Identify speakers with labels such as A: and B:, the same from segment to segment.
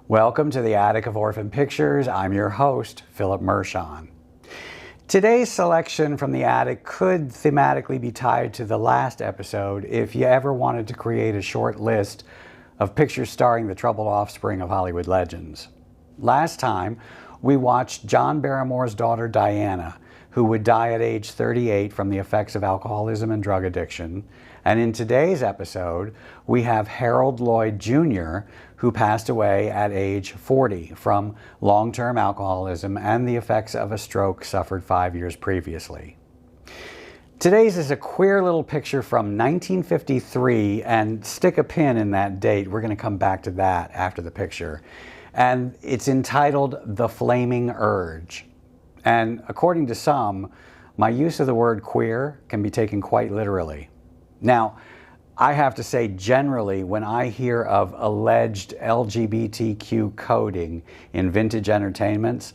A: Welcome to the Attic of Orphan Pictures. I'm your host, Philip Mershon. Today's selection from the attic could thematically be tied to the last episode if you ever wanted to create a short list of pictures starring the troubled offspring of Hollywood legends. Last time, we watched John Barrymore's daughter Diana, who would die at age 38 from the effects of alcoholism and drug addiction. And in today's episode, we have Harold Lloyd Jr., who passed away at age 40 from long-term alcoholism and the effects of a stroke suffered 5 years previously. Today's is a queer little picture from 1953, and stick a pin in that date. We're going to come back to that after the picture. And it's entitled The Flaming Urge. And according to some, my use of the word queer can be taken quite literally. Now, I have to say, generally, when I hear of alleged LGBTQ coding in vintage entertainments,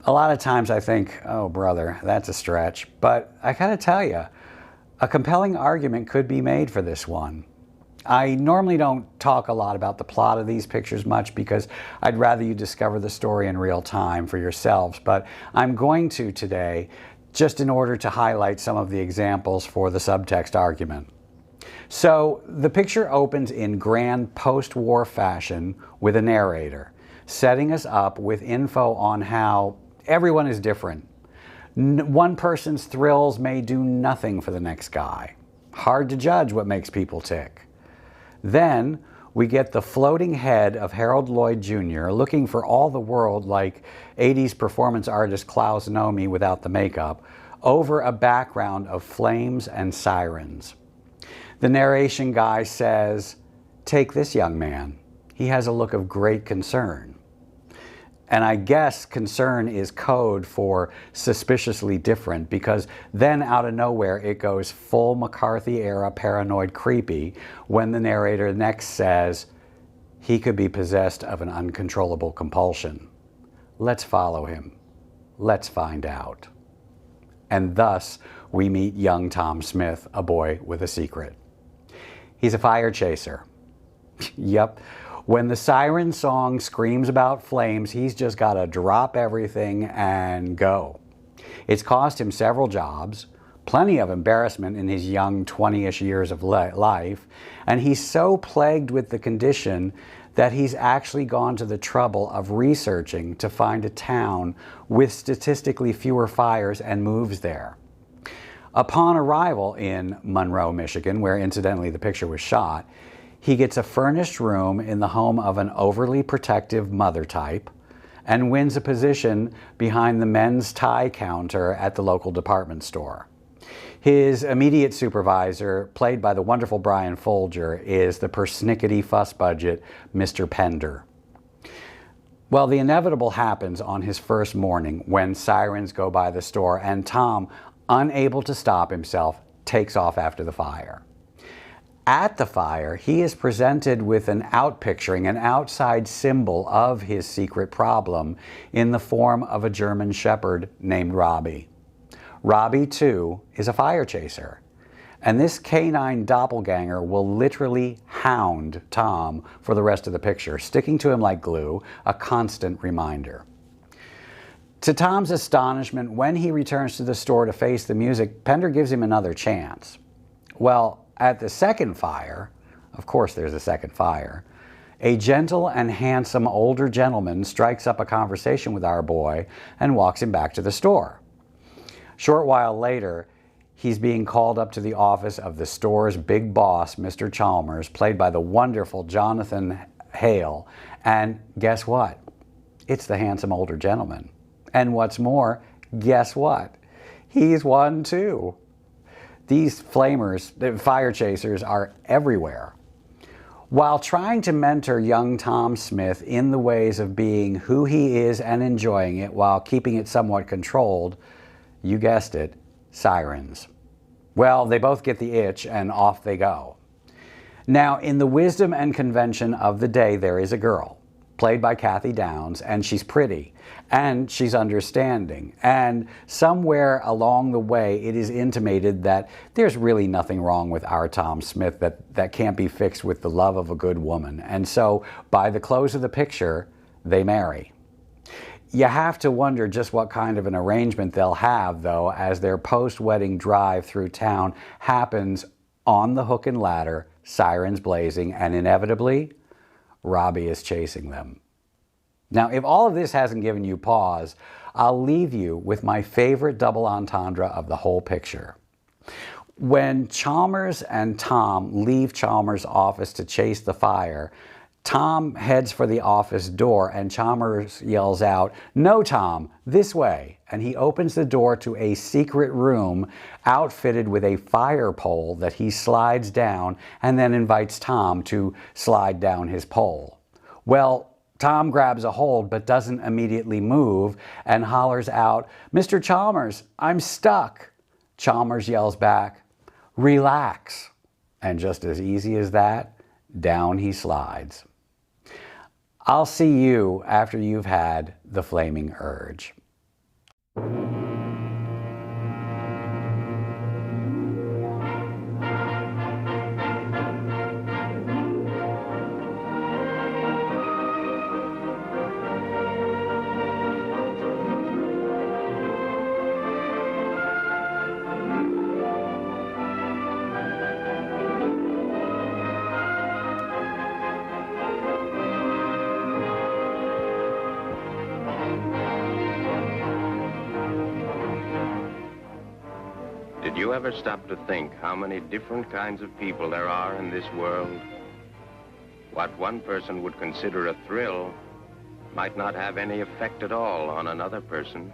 A: a lot of times I think, oh brother, that's a stretch. But I gotta tell you, a compelling argument could be made for this one. I normally don't talk a lot about the plot of these pictures much because I'd rather you discover the story in real time for yourselves, but I'm going to today just in order to highlight some of the examples for the subtext argument. So the picture opens in grand post-war fashion with a narrator, setting us up with info on how everyone is different. One person's thrills may do nothing for the next guy. Hard to judge what makes people tick. Then we get the floating head of Harold Lloyd Jr. looking for all the world like 80s performance artist Klaus Nomi without the makeup, over a background of flames and sirens. The narration guy says, "Take this young man. He has a look of great concern." And I guess concern is code for suspiciously different, because then out of nowhere it goes full McCarthy-era paranoid creepy when the narrator next says, "He could be possessed of an uncontrollable compulsion. Let's follow him. Let's find out." And thus we meet young Tom Smith, a boy with a secret. He's a fire chaser. Yep. When the siren song screams about flames, he's just got to drop everything and go. It's cost him several jobs, plenty of embarrassment in his young 20-ish years of life, and he's so plagued with the condition that he's actually gone to the trouble of researching to find a town with statistically fewer fires and moves there. Upon arrival in Monroe, Michigan, where incidentally the picture was shot, he gets a furnished room in the home of an overly protective mother type and wins a position behind the men's tie counter at the local department store. His immediate supervisor, played by the wonderful Brian Folger, is the persnickety fuss budget Mr. Pender. Well, the inevitable happens on his first morning when sirens go by the store and Tom, unable to stop himself, takes off after the fire. At the fire, he is presented with an outpicturing, an outside symbol of his secret problem in the form of a German shepherd named Robbie. Robbie, too, is a fire chaser. And this canine doppelganger will literally hound Tom for the rest of the picture, sticking to him like glue, a constant reminder. To Tom's astonishment, when he returns to the store to face the music, Pender gives him another chance. Well, at the second fire, of course there's a second fire, a gentle and handsome older gentleman strikes up a conversation with our boy and walks him back to the store. Short while later, he's being called up to the office of the store's big boss, Mr. Chalmers, played by the wonderful Jonathan Hale, and guess what? It's the handsome older gentleman. And what's more, guess what? He's one too. These flamers, the fire chasers, are everywhere. While trying to mentor young Tom Smith in the ways of being who he is and enjoying it while keeping it somewhat controlled, you guessed it, sirens. Well, they both get the itch and off they go. Now, in the wisdom and convention of the day, there is a girl, played by Kathy Downs, and she's pretty, and she's understanding, and somewhere along the way it is intimated that there's really nothing wrong with our Tom Smith that can't be fixed with the love of a good woman. And so by the close of the picture, they marry. You have to wonder just what kind of an arrangement they'll have, though, as their post-wedding drive through town happens on the hook and ladder, sirens blazing, and inevitably, Robbie is chasing them. Now, if all of this hasn't given you pause, I'll leave you with my favorite double entendre of the whole picture. When Chalmers and Tom leave Chalmers' office to chase the fire, Tom heads for the office door and Chalmers yells out, "No, Tom, this way." And he opens the door to a secret room outfitted with a fire pole that he slides down and then invites Tom to slide down his pole. Well, Tom grabs a hold but doesn't immediately move and hollers out, "Mr. Chalmers, I'm stuck." Chalmers yells back, "Relax." And just as easy as that, down he slides. I'll see you after you've had the flaming urge.
B: Did you ever stop to think how many different kinds of people there are in this world? What one person would consider a thrill might not have any effect at all on another person.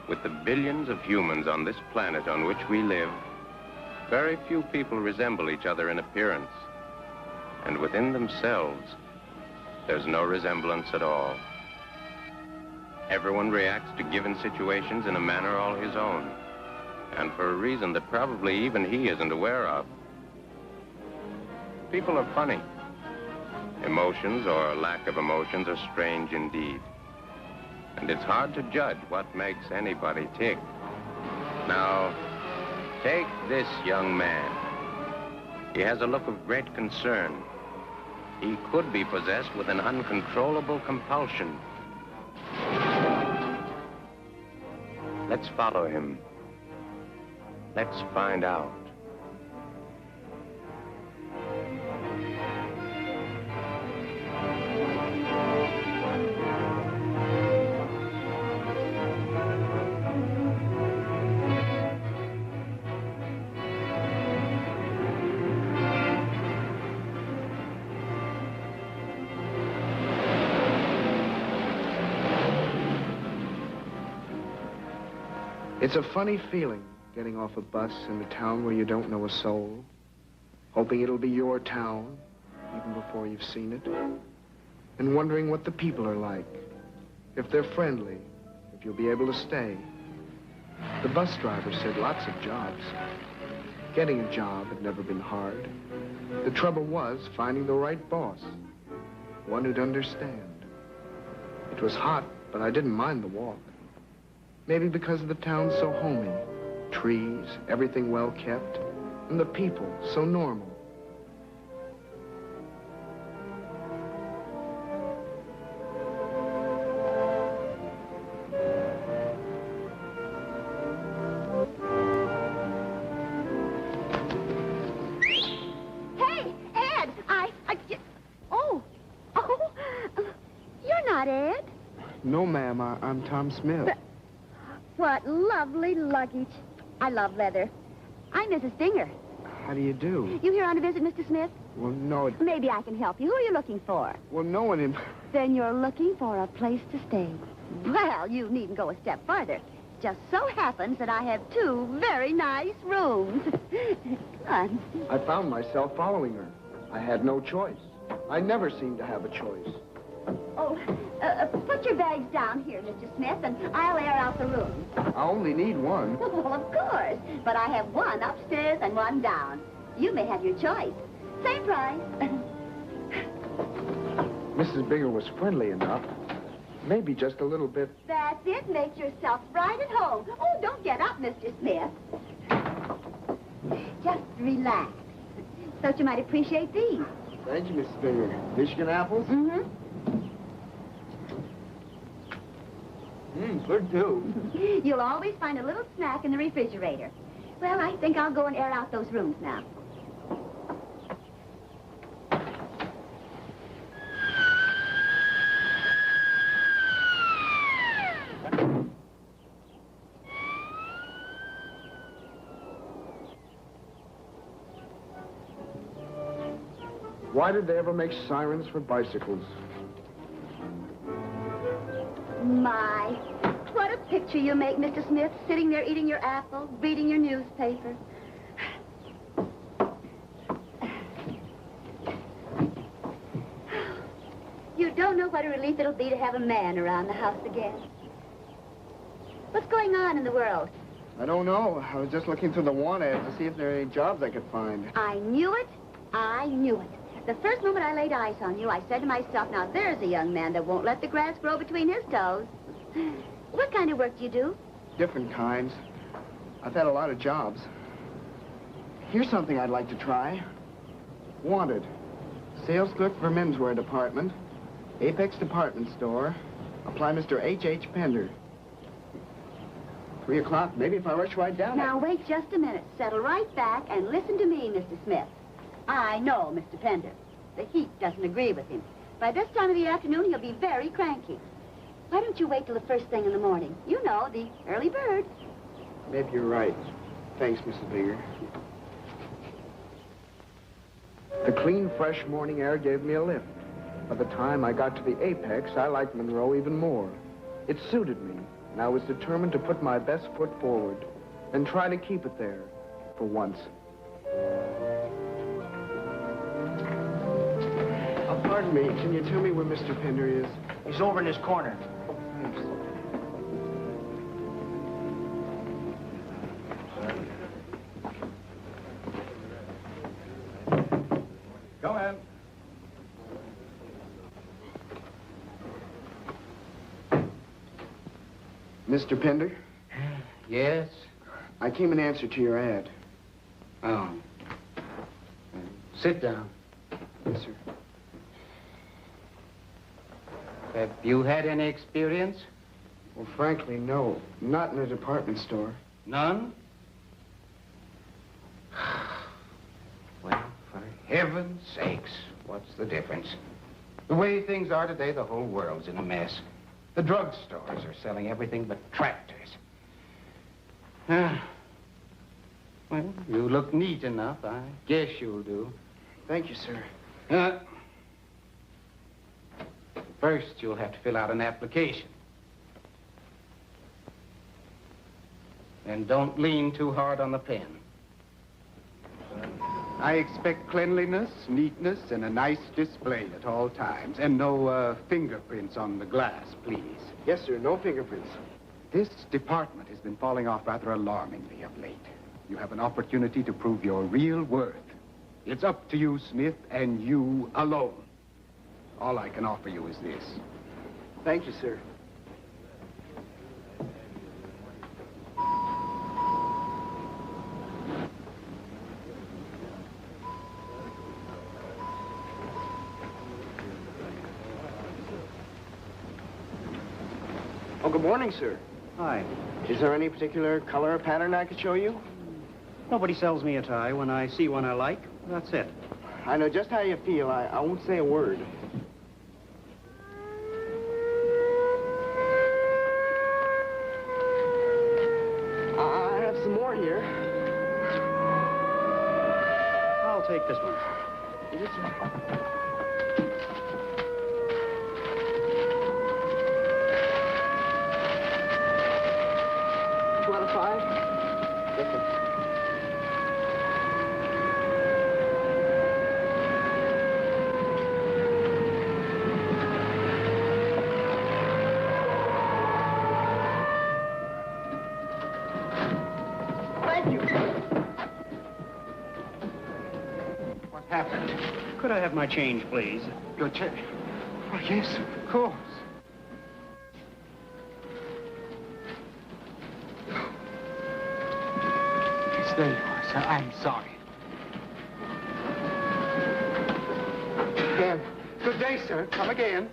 B: With the billions of humans on this planet on which we live, very few people resemble each other in appearance. And within themselves, there's no resemblance at all. Everyone reacts to given situations in a manner all his own, and for a reason that probably even he isn't aware of. People are funny. Emotions or lack of emotions are strange indeed. And it's hard to judge what makes anybody tick. Now, take this young man. He has a look of great concern. He could be possessed with an uncontrollable compulsion. Let's follow him. Let's find out.
C: It's a funny feeling, getting off a bus in a town where you don't know a soul, hoping it'll be your town, even before you've seen it, and wondering what the people are like, if they're friendly, if you'll be able to stay. The bus driver said lots of jobs. Getting a job had never been hard. The trouble was finding the right boss, one who'd understand. It was hot, but I didn't mind the walk. Maybe because the town's so homey. Trees, everything well kept, and the people so normal.
D: Hey, Ed, oh, you're not Ed.
C: No, ma'am, I'm Tom Smith.
D: What lovely luggage. I love leather. I'm Mrs. Dinger.
C: How do you do?
D: You here on a visit, Mr. Smith?
C: Well, no,
D: Maybe I can help you. Who are you looking for?
C: well, no one in...
D: Then you're looking for a place to stay. Well, you needn't go a step farther. Just so happens that I have 2 very nice rooms. Come on.
C: I found myself following her. I had no choice. I never seem to have a choice.
D: Oh, put your bags down here, Mr. Smith, and I'll air out the rooms.
C: I only need one.
D: Well, of course. But I have 1 upstairs and 1 down. You may have your choice. Same price.
C: Mrs. Bigger was friendly enough. Maybe just a little bit.
D: That's it. Make yourself right at home. Oh, don't get up, Mr. Smith. Just relax. Thought you might appreciate these.
C: Thank you, Mrs. Binger. Michigan apples?
D: Mm-hmm.
C: Good, too.
D: You'll always find a little snack in the refrigerator. Well, I think I'll go and air out those rooms now.
C: Why did they ever make sirens for bicycles?
D: My, what a picture you make, Mr. Smith, sitting there eating your apple, reading your newspaper. You don't know what a relief it'll be to have a man around the house again. What's going on in the world?
C: I don't know. I was just looking through the want ads to see if there are any jobs I could find.
D: I knew it. I knew it. The first moment I laid eyes on you, I said to myself, now there's a young man that won't let the grass grow between his toes. What kind of work do you do?
C: Different kinds. I've had a lot of jobs. Here's something I'd like to try. Wanted. Sales clerk for menswear department. Apex department store. Apply Mr. H.H. Pender. 3 o'clock. Maybe if I rush right down.
D: Now, wait just a minute. Settle right back and listen to me, Mr. Smith. I know Mr. Pender. The heat doesn't agree with him. By this time of the afternoon, he'll be very cranky. Why don't you wait till the first thing in the morning? You know, the early bird.
C: Maybe you're right. Thanks, Mrs. Bigger. The clean, fresh morning air gave me a lift. By the time I got to the Apex, I liked Monroe even more. It suited me, and I was determined to put my best foot forward and try to keep it there for once. Pardon me, can you tell me where Mr. Pender is?
E: He's over in his corner.
C: Thanks.
E: Go in.
C: Mr. Pender?
E: Yes?
C: I came in answer to your ad.
E: Oh. Sit down.
C: Yes, sir.
E: Have you had any experience?
C: Well, frankly, no. Not in a department store.
E: None? Well, for heaven's sakes, what's the difference? The way things are today, the whole world's in a mess. The drugstores are selling everything but tractors. Well, you look neat enough. I guess you'll do.
C: Thank you, sir.
E: First, you'll have to fill out an application. And don't lean too hard on the pen.
F: I expect cleanliness, neatness, and a nice display at all times. And no fingerprints on the glass, please.
C: Yes, sir. No fingerprints.
F: This department has been falling off rather alarmingly of late. You have an opportunity to prove your real worth. It's up to you, Smith, and you alone. All I can offer you is this.
C: Thank you, sir. Oh, good morning, sir.
G: Hi.
C: Is there any particular color or pattern I could show you?
G: Nobody sells me a tie. When I see one I like, that's it.
C: I know just how you feel. I won't say a word. I have some more here.
G: I'll take this one.
C: Yes, sir. Yes, sir. Thank you.
F: What happened?
G: Could I have my change, please?
F: Your check? Oh, yes, of course.
C: There you are, sir. I'm sorry. Dan, good day, sir. Come again.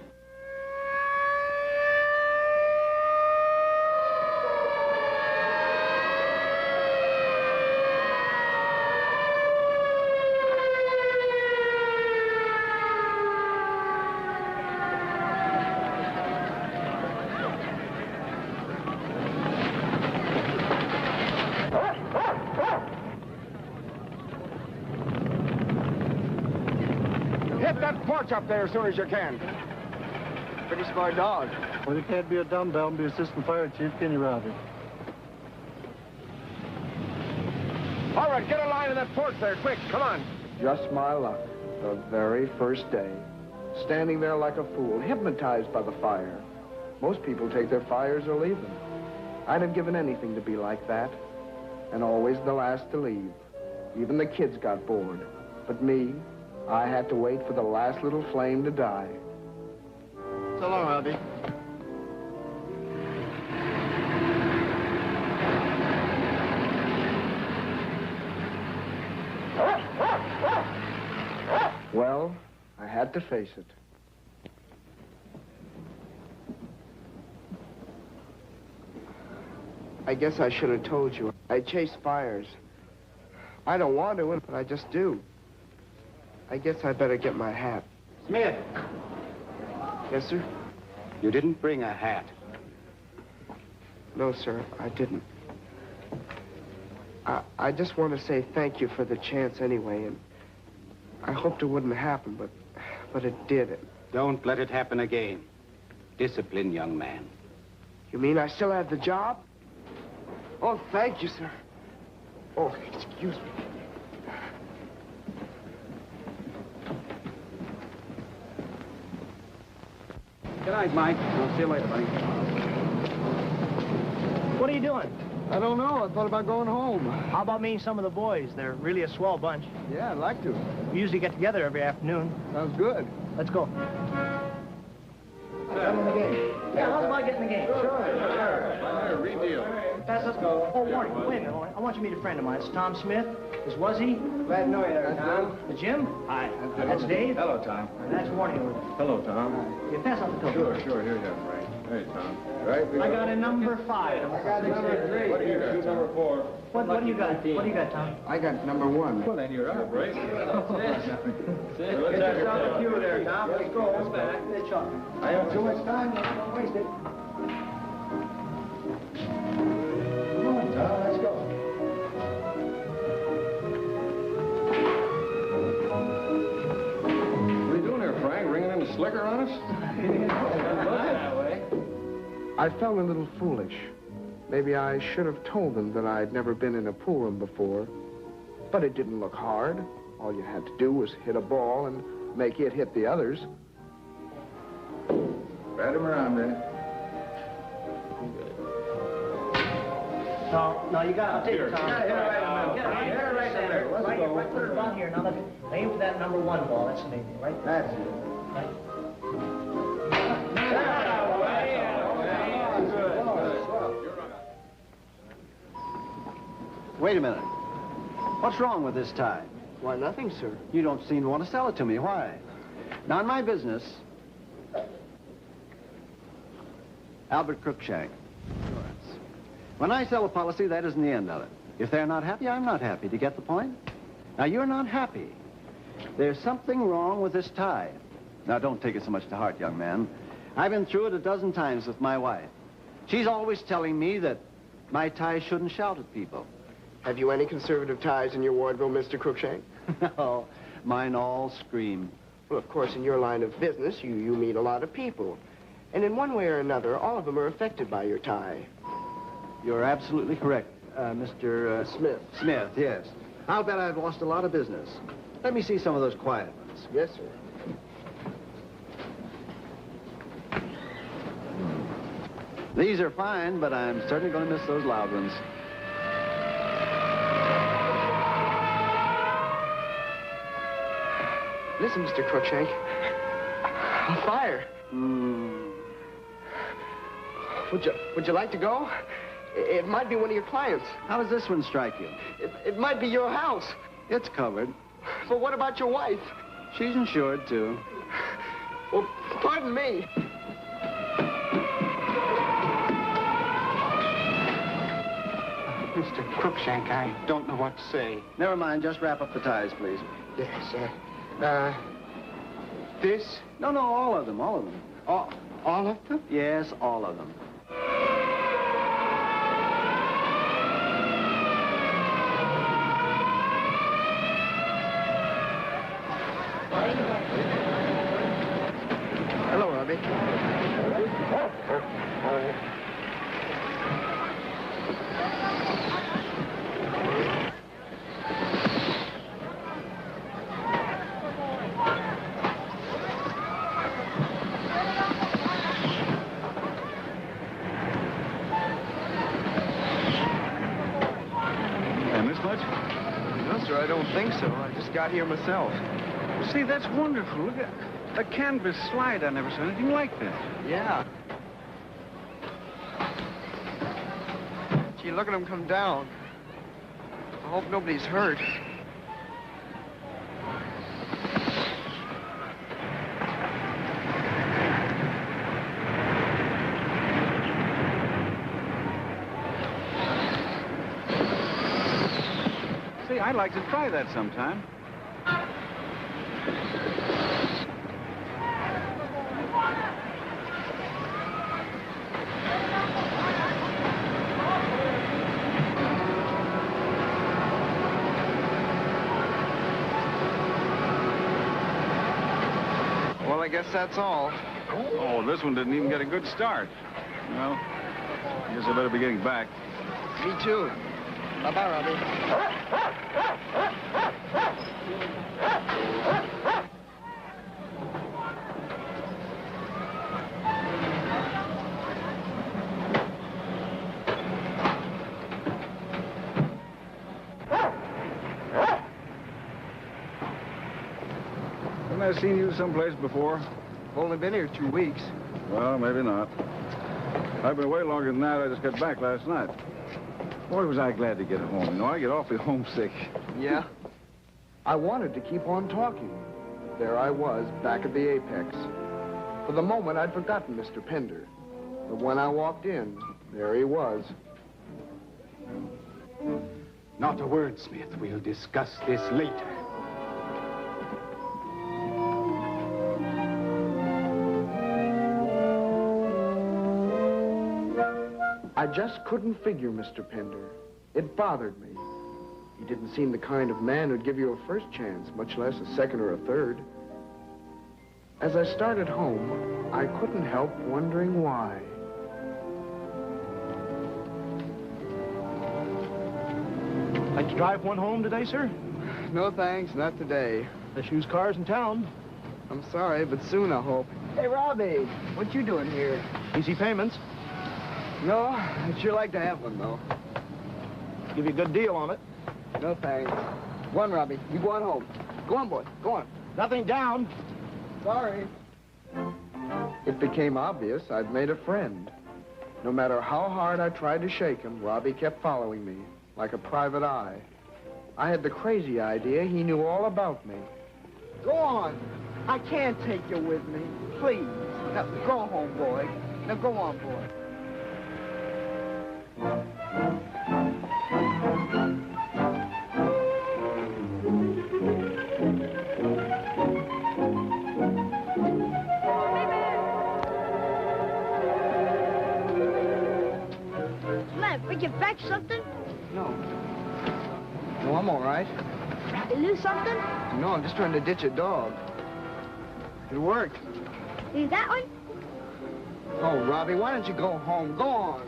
F: Hit that porch up there as soon as you can.
C: Pretty smart dog.
H: Well, you can't be a dumbbell and be assistant fire chief, can you, Robbie?
F: All right, get a line in that porch there, quick. Come on.
C: Just my luck. The very first day. Standing there like a fool, hypnotized by the fire. Most people take their fires or leave them. I'd have given anything to be like that. And always the last to leave. Even the kids got bored. But me, I had to wait for the last little flame to die.
H: So long, Robbie.
C: Well, I had to face it. I guess I should have told you. I chase fires. I don't want to, but I just do. I guess I better get my hat.
E: Smith,
C: Yes, sir?
E: you didn't bring a hat.
C: No, sir, I didn't. I just want to say thank you for the chance anyway, and I hoped it wouldn't happen, but it did.
E: Don't let it happen again. Discipline, young man.
C: You mean I still have the job? Oh, thank you, sir. Oh, excuse me.
E: Good night, Mike. I'll see you later, buddy.
G: What are you doing?
C: I don't know. I thought about going home.
G: How about meeting some of the boys? They're really a swell bunch.
C: Yeah, I'd like to.
G: We usually get together every afternoon.
C: Sounds good.
G: Let's go. Get in the game. Yeah, how's about getting the game?
F: Sure. Read deal.
G: Pass us. Oh, warning. Wait a minute. I want you to meet a friend of mine. It's Tom Smith. This was he.
E: Glad to know you there, Tom.
G: The Jim. Hi. That's Dave.
F: Hello, Tom.
G: And that's Warning.
F: Hello, Tom.
G: You pass out the pillow.
F: Sure. Here you go, Frank. Hey, Tom. Right?
G: I got a number 5.
E: I got number 3.
F: What do you got, Tom?
G: What do you got? What do you got, Tom?
C: I got number 1.
F: Well, then you're up, right?
E: Let's have a cue there, Tom. Let's go. Let's back. I have too much time. Don't waste it. Come on, Tom. Let's go.
F: What are you doing there, Frank? Ringing in the slicker on us?
C: I felt a little foolish. Maybe I should have told them that I'd never been in a pool room before. But it didn't look hard. All you had to do was hit a ball and make it hit the others.
F: Bat him around there.
G: No, you got it. I'll take it, Tom.
E: Here, right there. Let's
G: Right
E: go.
G: here, right, put it around here. Now, aim for that number 1 ball. That's the main thing, right?
E: That's it.
G: Right.
I: Wait a minute. What's wrong with this tie?
C: Why, nothing, sir.
I: You don't seem to want to sell it to me. Why? Now, in my business, Albert Cruikshank. When I sell a policy, that isn't the end of it. If they're not happy, I'm not happy. Do you get the point? Now, you're not happy. There's something wrong with this tie. Now, don't take it so much to heart, young man. I've been through it a dozen times with my wife. She's always telling me that my tie shouldn't shout at people.
C: Have you any conservative ties in your wardrobe, Mr. Cruikshank?
I: No, mine all scream.
C: Well, of course, in your line of business, you meet a lot of people. And in one way or another, all of them are affected by your tie.
I: You're absolutely correct, Mr.
C: Smith.
I: Smith, yes. I'll bet I've lost a lot of business. Let me see some of those quiet ones.
C: Yes, sir.
I: These are fine, but I'm certainly going to miss those loud ones.
C: Listen, Mr. Cruikshank. A fire.
I: Hmm.
C: Would you like to go? It might be one of your clients.
I: How does this one strike you?
C: It might be your house.
I: It's covered.
C: But what about your wife?
I: She's insured, too.
C: Well, pardon me.
E: Mr. Crookshank, I don't know what to say.
I: Never mind, just wrap up the ties, please.
C: Yes, this?
I: No, all of them, all of them.
C: All of them?
I: Yes, all of them.
C: Hello, Robbie.
H: And this much?
C: No, sir, I don't think so. I just got here myself.
H: See, that's wonderful. Look at a canvas slide. I never saw anything like that.
C: Yeah. Gee, look at him come down. I hope nobody's hurt.
H: See, I'd like to try that sometime.
C: Well, I guess that's all.
H: Oh, this one didn't even get a good start. Well, I guess I better be getting back.
C: Me too. Bye-bye, Robbie.
H: Haven't I seen you someplace before?
C: I've only been here 2 weeks.
H: Well, maybe not. I've been away longer than that. I just got back last night. Boy, was I glad to get home. You know, I get awfully homesick.
C: Yeah? I wanted to keep on talking. There I was, back at the apex. For the moment, I'd forgotten Mr. Pender. But when I walked in, there he was.
E: Not a word, Smith. We'll discuss this later.
C: I just couldn't figure Mr. Pender. It bothered me. He didn't seem the kind of man who'd give you a first chance, much less a second or a third. As I started home, I couldn't help wondering why.
G: Like to drive one home today, sir?
C: No thanks, not today.
G: There's used cars in town.
C: I'm sorry, but soon I hope. Hey, Robbie, what you doing here?
G: Easy payments.
C: No, I'd sure like to have one, though.
G: Give you a good deal on it.
C: No thanks. Go on, Robbie. You go on home. Go on, boy. Go on.
G: Nothing down.
C: Sorry. It became obvious I'd made a friend. No matter how hard I tried to shake him, Robbie kept following me, like a private eye. I had the crazy idea he knew all about me.
J: Go on. I can't take you with me. Please. Now, go home, boy. Now, go on, boy.
D: Did you fetch something?
C: No. No, I'm all right.
D: You lose something?
C: No, I'm just trying to ditch a dog. It worked.
D: Is that one?
C: Oh, Robbie, why don't you go home? Go on.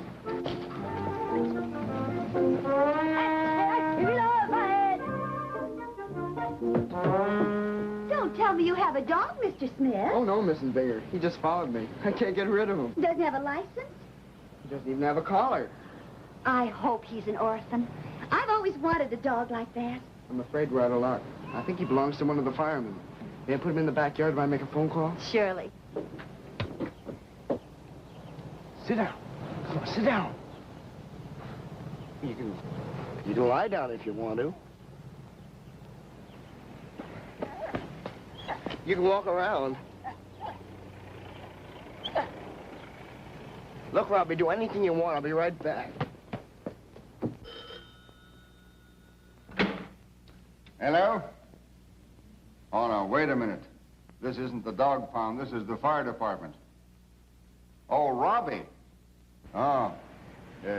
D: Don't tell me you have a dog, Mr. Smith.
C: Oh, no, Mrs. Binger. He just followed me. I can't get rid of him.
D: Doesn't have a license?
C: He doesn't even have a collar.
D: I hope he's an orphan. I've always wanted a dog like that.
C: I'm afraid we're out of luck. I think he belongs to one of the firemen. May I put him in the backyard if I make a phone call?
D: Surely.
C: Sit down. Come on, sit down. You can lie down if you want to. You can walk around. Look, Robbie, do anything you want. I'll be right back.
H: Hello? Oh, no, wait a minute. This isn't the dog pound. This is the fire department. Oh, Robbie. Oh,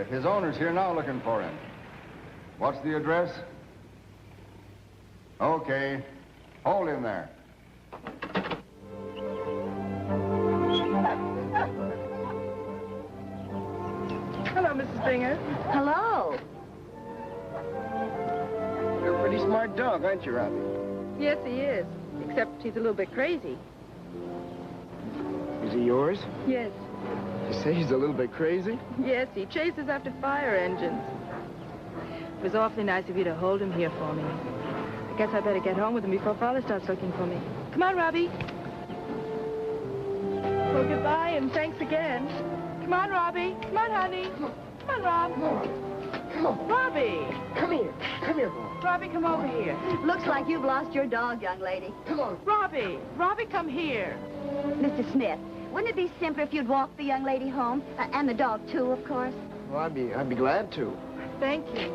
H: his owner's here now looking for him. What's the address? Okay. Hold him there.
J: Hello, Mrs. Binger.
D: Hello.
C: You're a pretty smart dog, aren't you, Robbie?
K: Yes, he is. Except he's a little bit crazy.
C: Is he yours?
K: Yes.
C: You say he's a little bit crazy?
K: Yes, he chases after fire engines. It was awfully nice of you to hold him here for me. I guess I better get home with him before Father starts looking for me. Come on, Robbie. Well, goodbye and thanks again. Come on, Robbie. Come on, honey. Come on, Rob.
C: Come on.
K: Robbie.
C: Come here. Come here, boy.
K: Robbie, come over here.
D: Looks like you've lost your dog, young lady.
C: Come on.
K: Robbie. Robbie, come here.
D: Mr. Smith, wouldn't it be simpler if you'd walk the young lady home? And the dog, too, of course.
C: Well, I'd be glad to.
K: Thank you.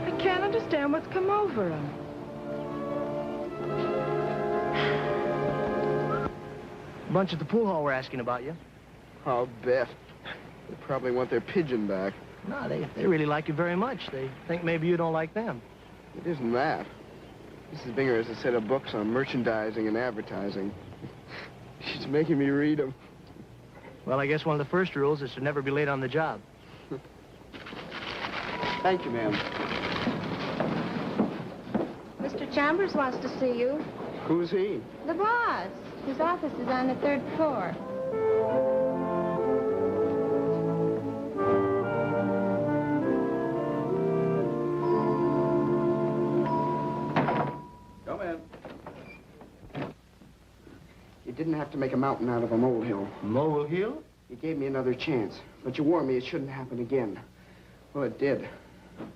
K: I can't understand what's come over him.
G: A bunch at the pool hall were asking about you.
C: Oh, Beth. They probably want their pigeon back.
G: No, they really like you very much. They think maybe you don't like them.
C: It isn't that. Mrs. Binger has a set of books on merchandising and advertising. She's making me read them.
G: Well, I guess one of the first rules is to never be late on the job.
C: Thank you, ma'am.
L: Mr. Chambers wants to see you.
C: Who's he?
L: The boss. His office is on the 3rd floor.
H: Come in.
C: You didn't have to make a mountain out of a molehill.
G: Molehill?
C: You gave me another chance, but you warned me it shouldn't happen again. Well, it did.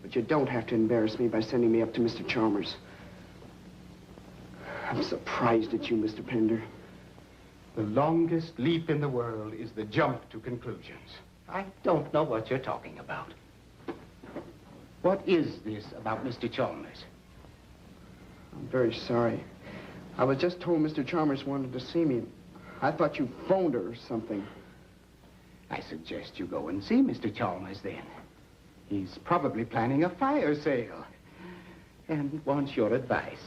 C: But you don't have to embarrass me by sending me up to Mr. Chalmers. I'm surprised at you, Mr. Pender.
E: The longest leap in the world is the jump to conclusions. I don't know what you're talking about. What is this about Mr. Chalmers?
C: I'm very sorry. I was just told Mr. Chalmers wanted to see me. I thought you phoned her or something.
E: I suggest you go and see Mr. Chalmers then. He's probably planning a fire sale and wants your advice.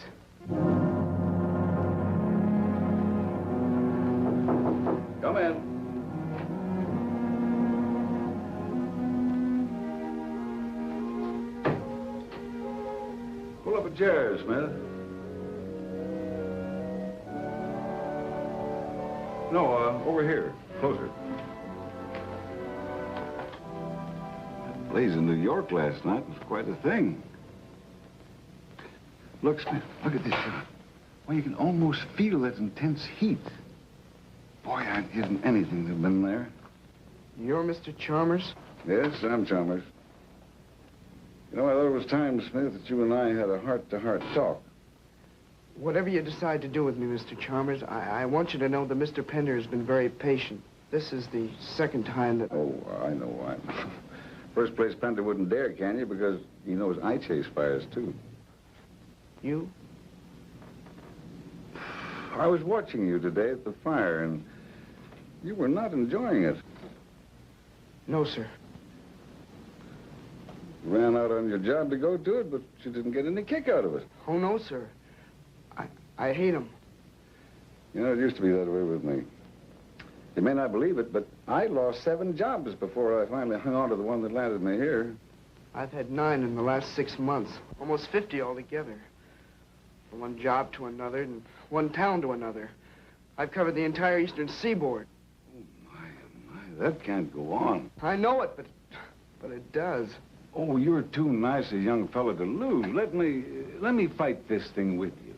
H: Come in. Pull up a chair, Smith. No, over here. Closer. That blaze in New York last night was quite a thing. Look, Smith, look at this shot. Well, you can almost feel that intense heat. Boy, I'd given anything to have been there.
C: You're Mr. Chalmers?
H: Yes, I'm Chalmers. You know, I thought it was time, Smith, that you and I had a heart-to-heart talk.
C: Whatever you decide to do with me, Mr. Chalmers, I want you to know that Mr. Pender has been very patient. This is the second time that...
H: Oh, I know. First place, Pender wouldn't dare, can you? Because he knows I chase fires, too.
C: You?
H: I was watching you today at the fire, and you were not enjoying it.
C: No, sir.
H: You ran out on your job to go to it, but you didn't get any kick out of it.
C: Oh, no, sir. I hate him.
H: You know, it used to be that way with me. You may not believe it, but I lost 7 jobs before I finally hung on to the one that landed me here.
C: I've had 9 in the last 6 months. Almost 50 altogether. From one job to another and one town to another. I've covered the entire eastern seaboard.
H: Oh, my, that can't go on.
C: I know it, but it does.
H: Oh, you're too nice a young fella to lose. Let me fight this thing with you.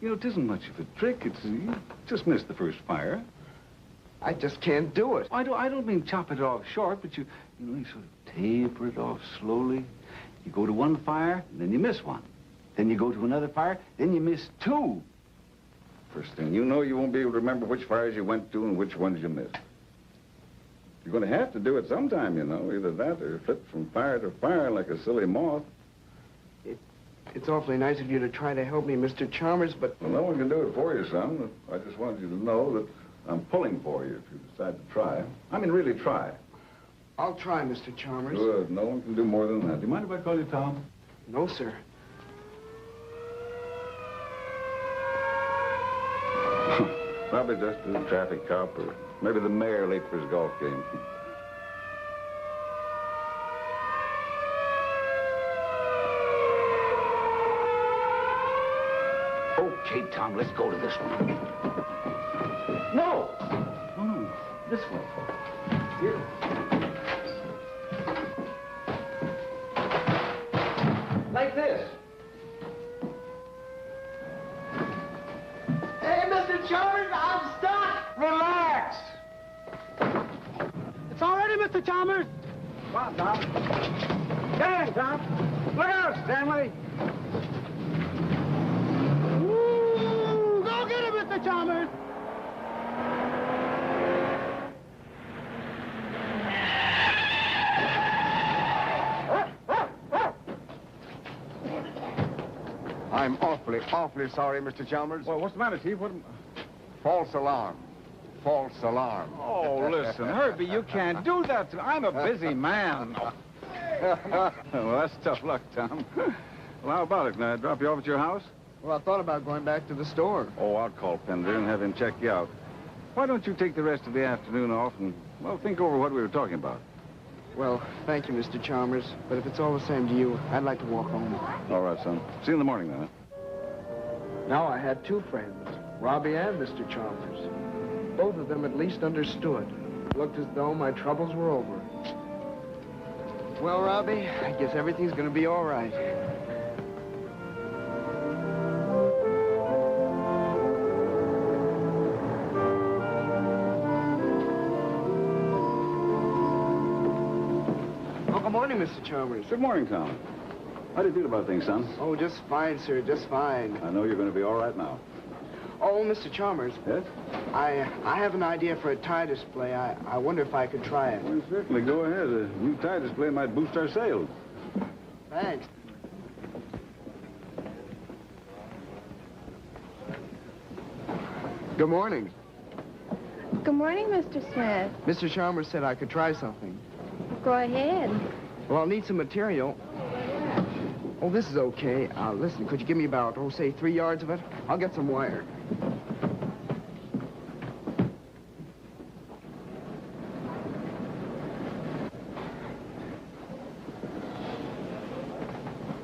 H: You know, it isn't much of a trick. You just missed the first fire.
C: I just can't do it.
F: I don't mean chop it off short, but you sort of taper it off slowly. You go to one fire, and then you miss one. Then you go to another fire, then you miss two. First thing you know, you won't be able to remember which fires you went to and which ones you missed. You're going to have to do it sometime, you know. Either that or flit from fire to fire like a silly moth.
C: It's awfully nice of you to try to help me, Mr. Chalmers, but...
F: Well, no one can do it for you, son. I just wanted you to know that I'm pulling for you if you decide to try. I mean, really try.
C: I'll try, Mr. Chalmers.
F: Good. No one can do more than that. Do you mind if I call you Tom?
C: No, sir.
F: Probably just a traffic cop or maybe the mayor late for his golf game. Okay, Tom, let's go to this one. No! Oh, this one. Here. Like this.
J: Hey, Mr. Chalmers, I'm stuck.
F: Relax.
J: It's all ready, Mr. Chalmers.
F: Come on, Tom. Get in, Tom. Look out, Stanley.
J: Ooh, go get him, Mr. Chalmers.
H: I'm awfully sorry, Mr. Chalmers.
F: Well, what's the matter, Chief? What?
H: False alarm. False alarm.
F: Oh, listen, Herbie, you can't do that. I'm a busy man. Well, that's tough luck, Tom. Well, how about it? Can I drop you off at your house?
C: Well, I thought about going back to the store.
F: Oh, I'll call Pender and have him check you out. Why don't you take the rest of the afternoon off and, well, think over what we were talking about?
C: Well, thank you, Mr. Chalmers. But if it's all the same to you, I'd like to walk home.
F: All right, son. See you in the morning, then.
C: Now I had two friends, Robbie and Mr. Chalmers. Both of them at least understood. It looked as though my troubles were over. Well, Robbie, I guess everything's gonna be all right. Oh, good morning, Mr. Chalmers.
F: Good morning, Tom. How do you feel about things, son?
C: Oh, just fine, sir, just fine.
F: I know you're going to be all right now.
C: Oh, Mr. Chalmers.
F: Yes?
C: I have an idea for a tie display. I wonder if I could try it.
F: Well, certainly. Go ahead. A new tie display might boost our sales.
C: Thanks. Good morning.
L: Good morning, Mr. Smith.
C: Mr. Chalmers said I could try something.
L: Go ahead.
C: Well, I'll need some material. Oh, this is okay. Listen, could you give me about, say 3 yards of it? I'll get some wire.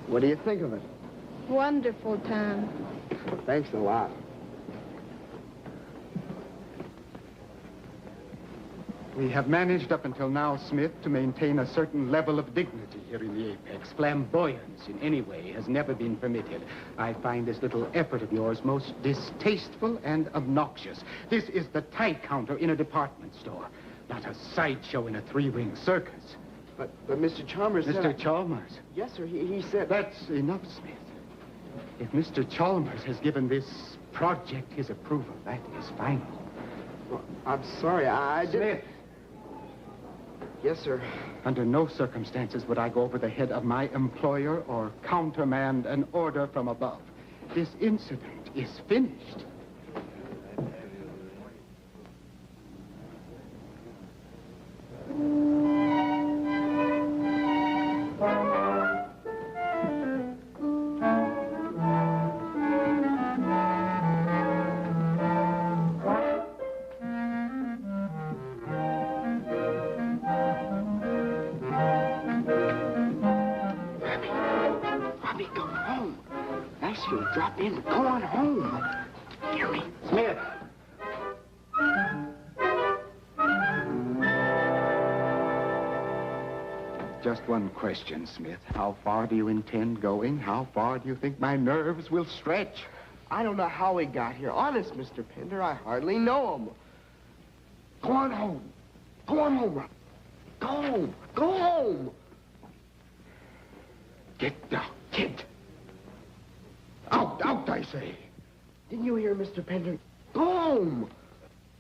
C: What do you think of it?
L: Wonderful, Tom.
C: Thanks a lot.
F: We have managed up until now, Smith, to maintain a certain level of dignity here in the Apex. Flamboyance in any way has never been permitted. I find this little effort of yours most distasteful and obnoxious. This is the tie counter in a department store, not a sideshow in a three-ring circus.
C: But Mr. Chalmers said...
F: Mr. Chalmers?
C: Yes, sir, he said...
F: That's enough, Smith. If Mr. Chalmers has given this project his approval, that is final.
C: Well, I'm sorry, I didn't...
F: Smith!
C: Yes, sir.
F: Under no circumstances would I go over the head of my employer or countermand an order from above. This incident is finished.
C: Drop in. Go on home. Hear me.
F: Smith! Just one question, Smith. How far do you intend going? How far do you think my nerves will stretch?
C: I don't know how he got here. Honest, Mr. Pender, I hardly know him. Go on home. Go on home, Robbie. Go home. Go home. Get out. Get. Out, out, I say. Didn't you hear Mr. Pender? Go home.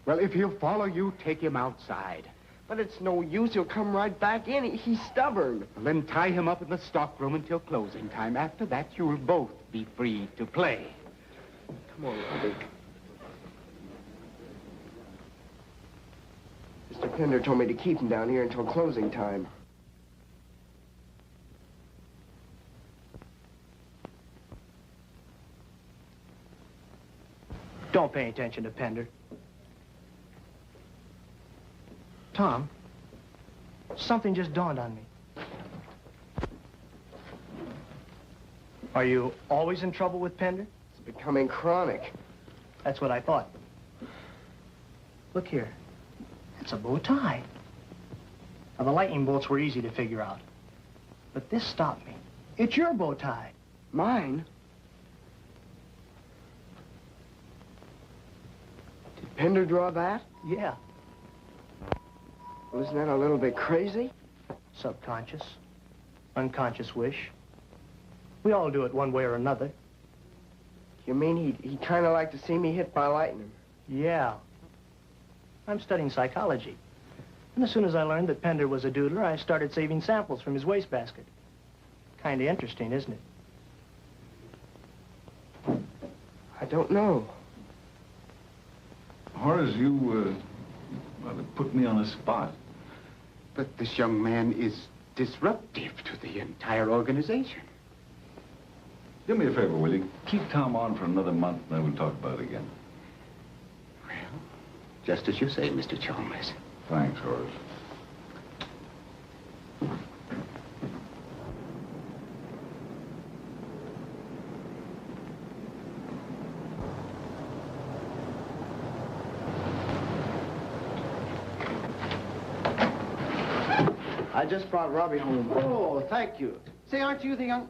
F: Well, if he'll follow you, take him outside.
C: But it's no use. He'll come right back in. He's stubborn.
F: Well, then tie him up in the stockroom until closing time. After that, you'll both be free to play.
C: Come on, Robbie. Mr. Pender told me to keep him down here until closing time.
G: Don't pay attention to Pender. Tom, something just dawned on me. Are you always in trouble with Pender?
C: It's becoming chronic.
G: That's what I thought. Look here. That's a bow tie. Now, the lightning bolts were easy to figure out. But this stopped me. It's your bow tie.
C: Mine? Did Pender draw that?
G: Yeah.
C: Well, isn't that a little bit crazy?
G: Subconscious. Unconscious wish. We all do it one way or another.
C: You mean he'd kind of like to see me hit by lightning?
G: Yeah. I'm studying psychology. And as soon as I learned that Pender was a doodler, I started saving samples from his wastebasket. Kind of interesting, isn't it?
C: I don't know.
M: Horace, you put me on the spot.
F: But this young man is disruptive to the entire organization.
M: Do me a favor, will you? Keep Tom on for another month, and then we'll talk about it again.
E: Well, just as you say, Mr. Chalmers.
M: Thanks, Horace.
C: I just brought Robbie home.
I: Oh, thank you. Say, aren't you the young...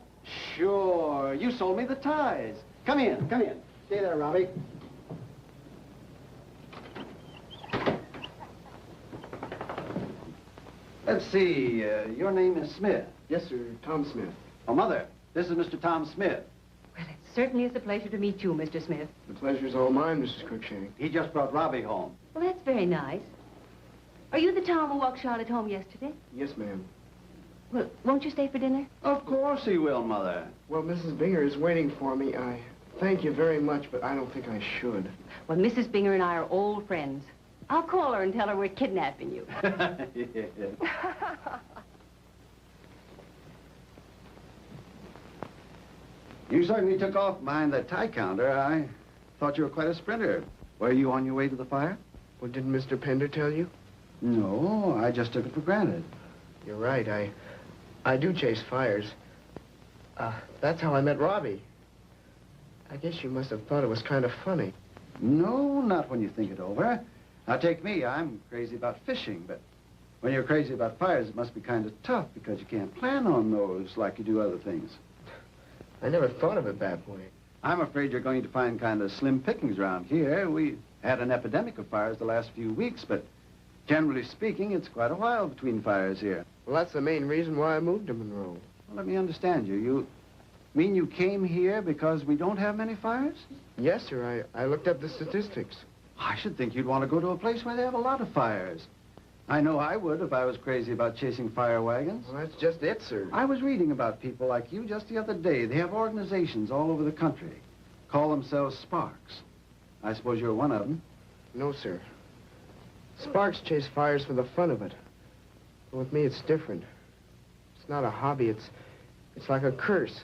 I: Sure, you sold me the ties. Come in, come in. Stay there, Robbie. Let's see, your name is Smith.
C: Yes, sir, Tom Smith.
I: Oh, Mother, this is Mr. Tom Smith.
N: Well, it certainly is a pleasure to meet you, Mr. Smith.
C: The pleasure's all mine, Mrs. Cruikshank.
I: He just brought Robbie home.
N: Well, that's very nice. Are you the Tom who walked Charlotte home yesterday?
C: Yes, ma'am.
N: Well, won't you stay for dinner?
I: Of course he will, Mother.
C: Well, Mrs. Binger is waiting for me. I thank you very much, but I don't think I should.
N: Well, Mrs. Binger and I are old friends. I'll call her and tell her we're kidnapping you.
I: You certainly took off behind that tie counter. I thought you were quite a sprinter. Were you on your way to the fire?
C: Well, didn't Mr. Pender tell you?
I: No, I just took it for granted.
C: You're right. I do chase fires. That's how I met Robbie. I guess you must have thought it was kind of funny.
I: No, not when you think it over. Now, take me. I'm crazy about fishing, but when you're crazy about fires, it must be kind of tough because you can't plan on those like you do other things.
C: I never thought of it that way.
I: I'm afraid you're going to find kind of slim pickings around here. We had an epidemic of fires the last few weeks, but generally speaking, it's quite a while between fires here.
C: Well, that's the main reason why I moved to Monroe.
I: Well, let me understand you. You mean you came here because we don't have many fires?
C: Yes, sir. I looked up the statistics.
I: I should think you'd want to go to a place where they have a lot of fires. I know I would if I was crazy about chasing fire wagons.
C: Well, that's just it, sir.
I: I was reading about people like you just the other day. They have organizations all over the country. Call themselves Sparks. I suppose you're one of them.
C: No, sir. Sparks chase fires for the fun of it. But with me, it's different. It's not a hobby. It's like a curse.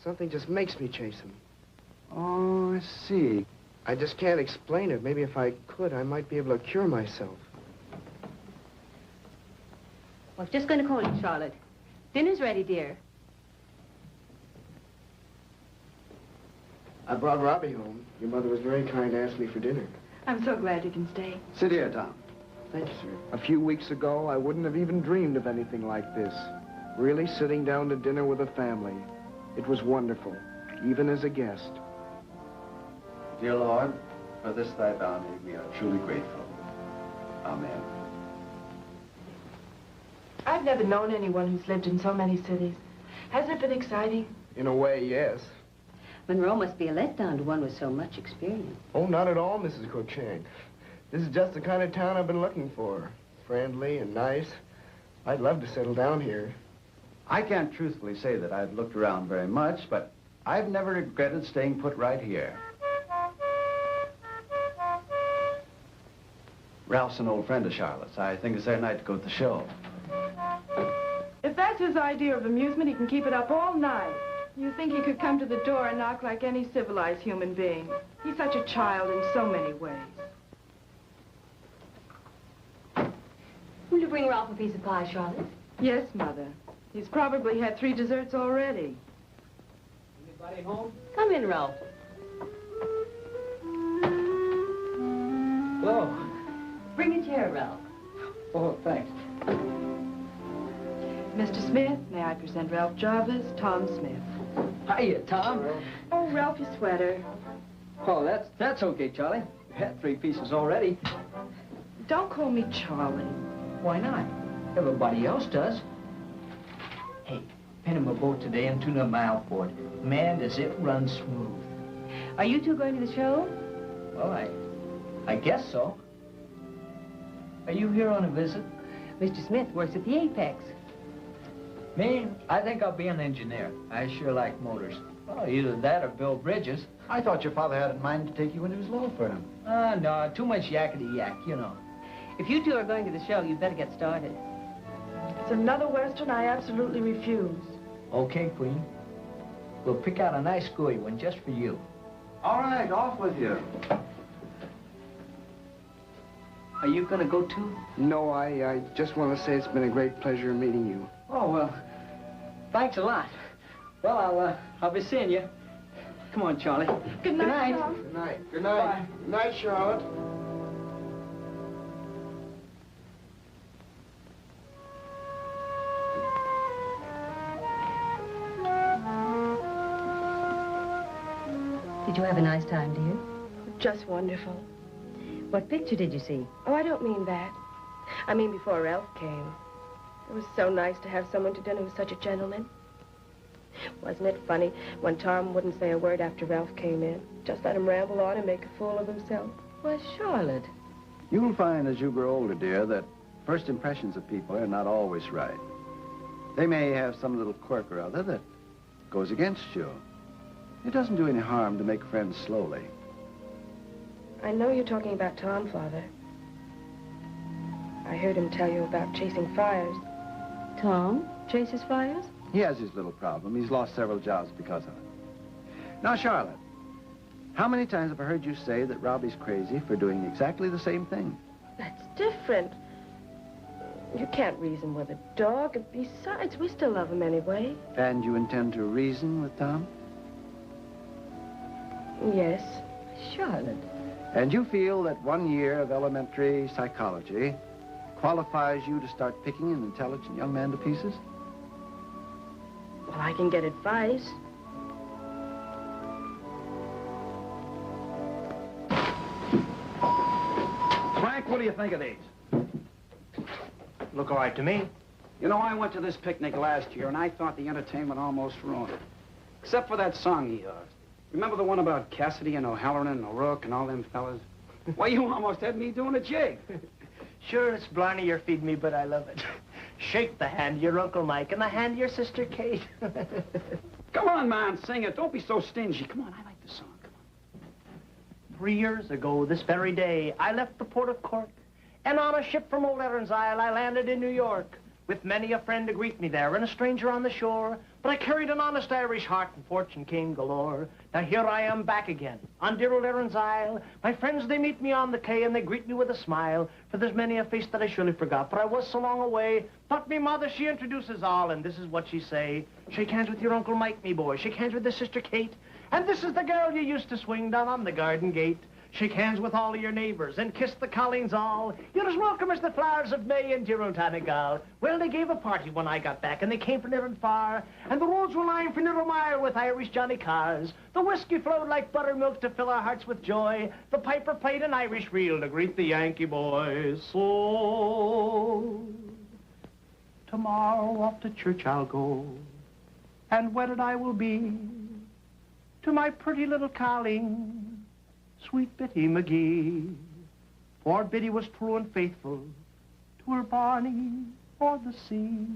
C: Something just makes me chase them.
I: Oh, I see.
C: I just can't explain it. Maybe if I could, I might be able to cure myself.
N: I was just going to call you, Charlotte. Dinner's ready, dear.
C: I brought Robbie home. Your mother was very kind to ask me for dinner.
N: I'm so glad you can stay.
I: Sit here, Tom.
C: Thank you, sir.
J: A few weeks ago, I wouldn't have even dreamed of anything like this. Really sitting down to dinner with a family. It was wonderful, even as a guest.
I: Dear Lord, for this thy bounty, we are truly grateful. Amen.
K: I've never known anyone who's lived in so many cities. Hasn't it been exciting?
C: In a way, yes.
N: Monroe must be a letdown to one with so much experience.
C: Oh, not at all, Mrs. Cruikshank. This is just the kind of town I've been looking for. Friendly and nice. I'd love to settle down here.
I: I can't truthfully say that I've looked around very much, but I've never regretted staying put right here. Ralph's an old friend of Charlotte's. I think it's their night to go to the show.
K: If that's his idea of amusement, he can keep it up all night. You think he could come to the door and knock like any civilized human being? He's such a child in so many ways.
N: Will you bring Ralph a piece of pie, Charlotte?
K: Yes, Mother. He's probably had 3 desserts already.
G: Anybody home?
N: Come in, Ralph.
G: Hello.
N: Bring a chair, Ralph.
G: Oh, thanks.
K: Mr. Smith, may I present Ralph Jarvis, Tom Smith.
G: Hiya, Tom.
K: Oh, Ralph, your sweater.
G: Oh, that's okay, Charlie. You had 3 pieces already.
K: Don't call me Charlie.
G: Why not? Everybody else does. Hey, painted my boat today and tuned up my outboard. Man, does it run smooth.
N: Are you two going to the show?
G: Well, I guess so. Are you here on a visit?
N: Mr. Smith works at the Apex.
G: Me? I think I'll be an engineer. I sure like motors. Well, either that or build bridges.
I: I thought your father had in mind to take you into his law firm.
G: No, too much yakety-yak, you know.
N: If you two are going to the show, you'd better get started.
K: It's another Western I absolutely refuse.
G: Okay, Queen. We'll pick out a nice gooey one just for you.
I: All right, off with you.
G: Are you gonna go too?
C: No, I just want to say it's been a great pleasure meeting you.
G: Oh, well, thanks a lot. Well, I'll be seeing you. Come on, Charlie.
K: Good night, Tom.
C: Good night. Good night.
G: Bye.
C: Good night, Charlotte.
N: Did you have a nice time, dear?
L: Just wonderful.
N: What picture did you see?
L: Oh, I don't mean that. I mean before Ralph came. It was so nice to have someone to dinner who was such a gentleman. Wasn't it funny when Tom wouldn't say a word after Ralph came in? Just let him ramble on and make a fool of himself.
N: Well, Charlotte.
I: You'll find as you grow older, dear, that first impressions of people are not always right. They may have some little quirk or other that goes against you. It doesn't do any harm to make friends slowly.
L: I know you're talking about Tom, Father. I heard him tell you about chasing fires.
N: Tom chases fires?
I: He has his little problem. He's lost several jobs because of it. Now, Charlotte, how many times have I heard you say that Robbie's crazy for doing exactly the same thing?
L: That's different. You can't reason with a dog. Besides, we still love him anyway.
I: And you intend to reason with Tom?
L: Yes.
N: Charlotte.
I: And you feel that 1 year of elementary psychology qualifies you to start picking an intelligent young man to pieces?
L: Well, I can get advice.
O: Frank, what do you think of these?
G: Look all right to me.
O: You know, I went to this picnic last year, and I thought the entertainment almost ruined it. Except for that song of yours. Remember the one about Cassidy and O'Halloran and O'Rourke and all them fellas? Why, you almost had me doing a jig.
G: Sure, it's Blarney you're feeding me, but I love it. Shake the hand of your Uncle Mike and the hand of your sister Kate.
O: Come on, man, sing it. Don't be so stingy. Come on, I like the song. Come on.
G: 3 years ago, this very day, I left the port of Cork, and on a ship from Old Erin's Isle, I landed in New York, with many a friend to greet me there, and a stranger on the shore. But I carried an honest Irish heart, and fortune came galore. Now here I am back again, on dear Old Erin's Isle. My friends, they meet me on the quay, and they greet me with a smile, for there's many a face that I surely forgot, but I was so long away. But me mother, she introduces all, and this is what she say. Shake hands with your Uncle Mike, me boy. Shake hands with the sister Kate. And this is the girl you used to swing down on the garden gate. Shake hands with all of your neighbors and kiss the colleens all. You're as welcome as the flowers of May in dear old Donegal. Well, they gave a party when I got back, and they came from near and far. And the roads were lined for near a mile with Irish Johnny cars. The whiskey flowed like buttermilk to fill our hearts with joy. The piper played an Irish reel to greet the Yankee boys. So, tomorrow off to church I'll go, and wedded I will be to my pretty little colleen, sweet Biddy McGee. For Biddy was true and faithful to her Barney o'er the sea.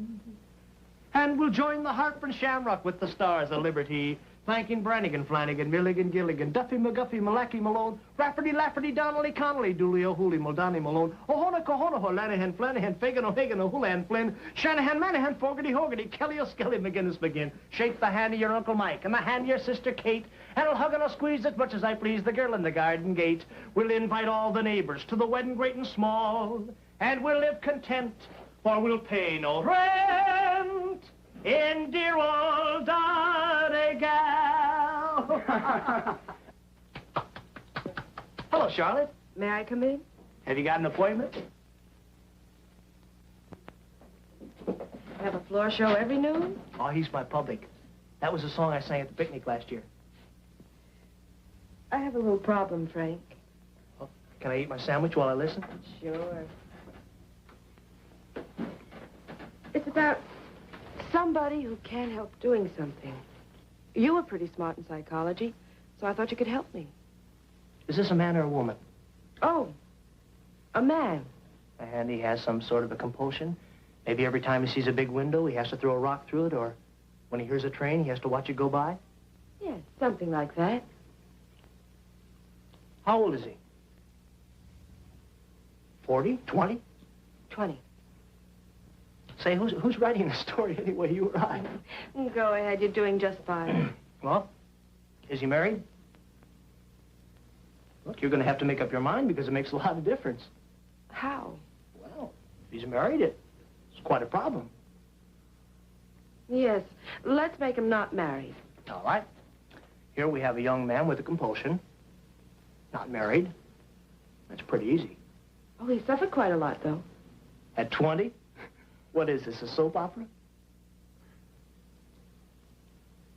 G: And we'll join the harp and shamrock with the stars of liberty, thanking Brannigan, Flanagan, Milligan, Gilligan, Duffy, McGuffey, Malachi, Malone, Rafferty, Lafferty, Donnelly, Connolly, Dooley, O'Hooley, Muldowney, Malone, Ohona, Cohona, Lanahan, Flanahan, Fagan, O'Hagan, O'Houlihan, Flynn, Shanahan, Manahan, Fogarty, Hogarty, Kelly, O'Skelly, McGinnis, McGinn. Shake the hand of your Uncle Mike and the hand of your sister Kate, and I'll hug and I'll squeeze as much as I please the girl in the garden gate. We'll invite all the neighbors to the wedding great and small, and we'll live content, for we'll pay no rent in dear old Donegal. Hello, Charlotte.
L: May I come in?
G: Have you got an appointment?
L: Have a floor show every noon?
G: Oh, he's my public. That was a song I sang at the picnic last year.
L: I have a little problem, Frank.
G: Oh, can I eat my sandwich while I listen?
L: Sure. It's about somebody who can't help doing something. You were pretty smart in psychology, so I thought you could help me.
G: Is this a man or a woman?
L: Oh, a man.
G: And he has some sort of a compulsion? Maybe every time he sees a big window, he has to throw a rock through it, or when he hears a train, he has to watch it go by?
L: Yes, something like that.
G: How old is he? 40? 20?
L: 20.
G: Say, who's writing the story anyway, you or I?
L: Go ahead, you're doing just fine.
G: Well, is he married? Look, you're going to have to make up your mind because it makes a lot of difference.
L: How?
G: Well, if he's married, it's quite a problem.
L: Yes, let's make him not married.
G: All right. Here we have a young man with a compulsion, not married. That's pretty easy.
L: Oh, he suffered quite a lot, though.
G: At 20? What is this, a soap opera?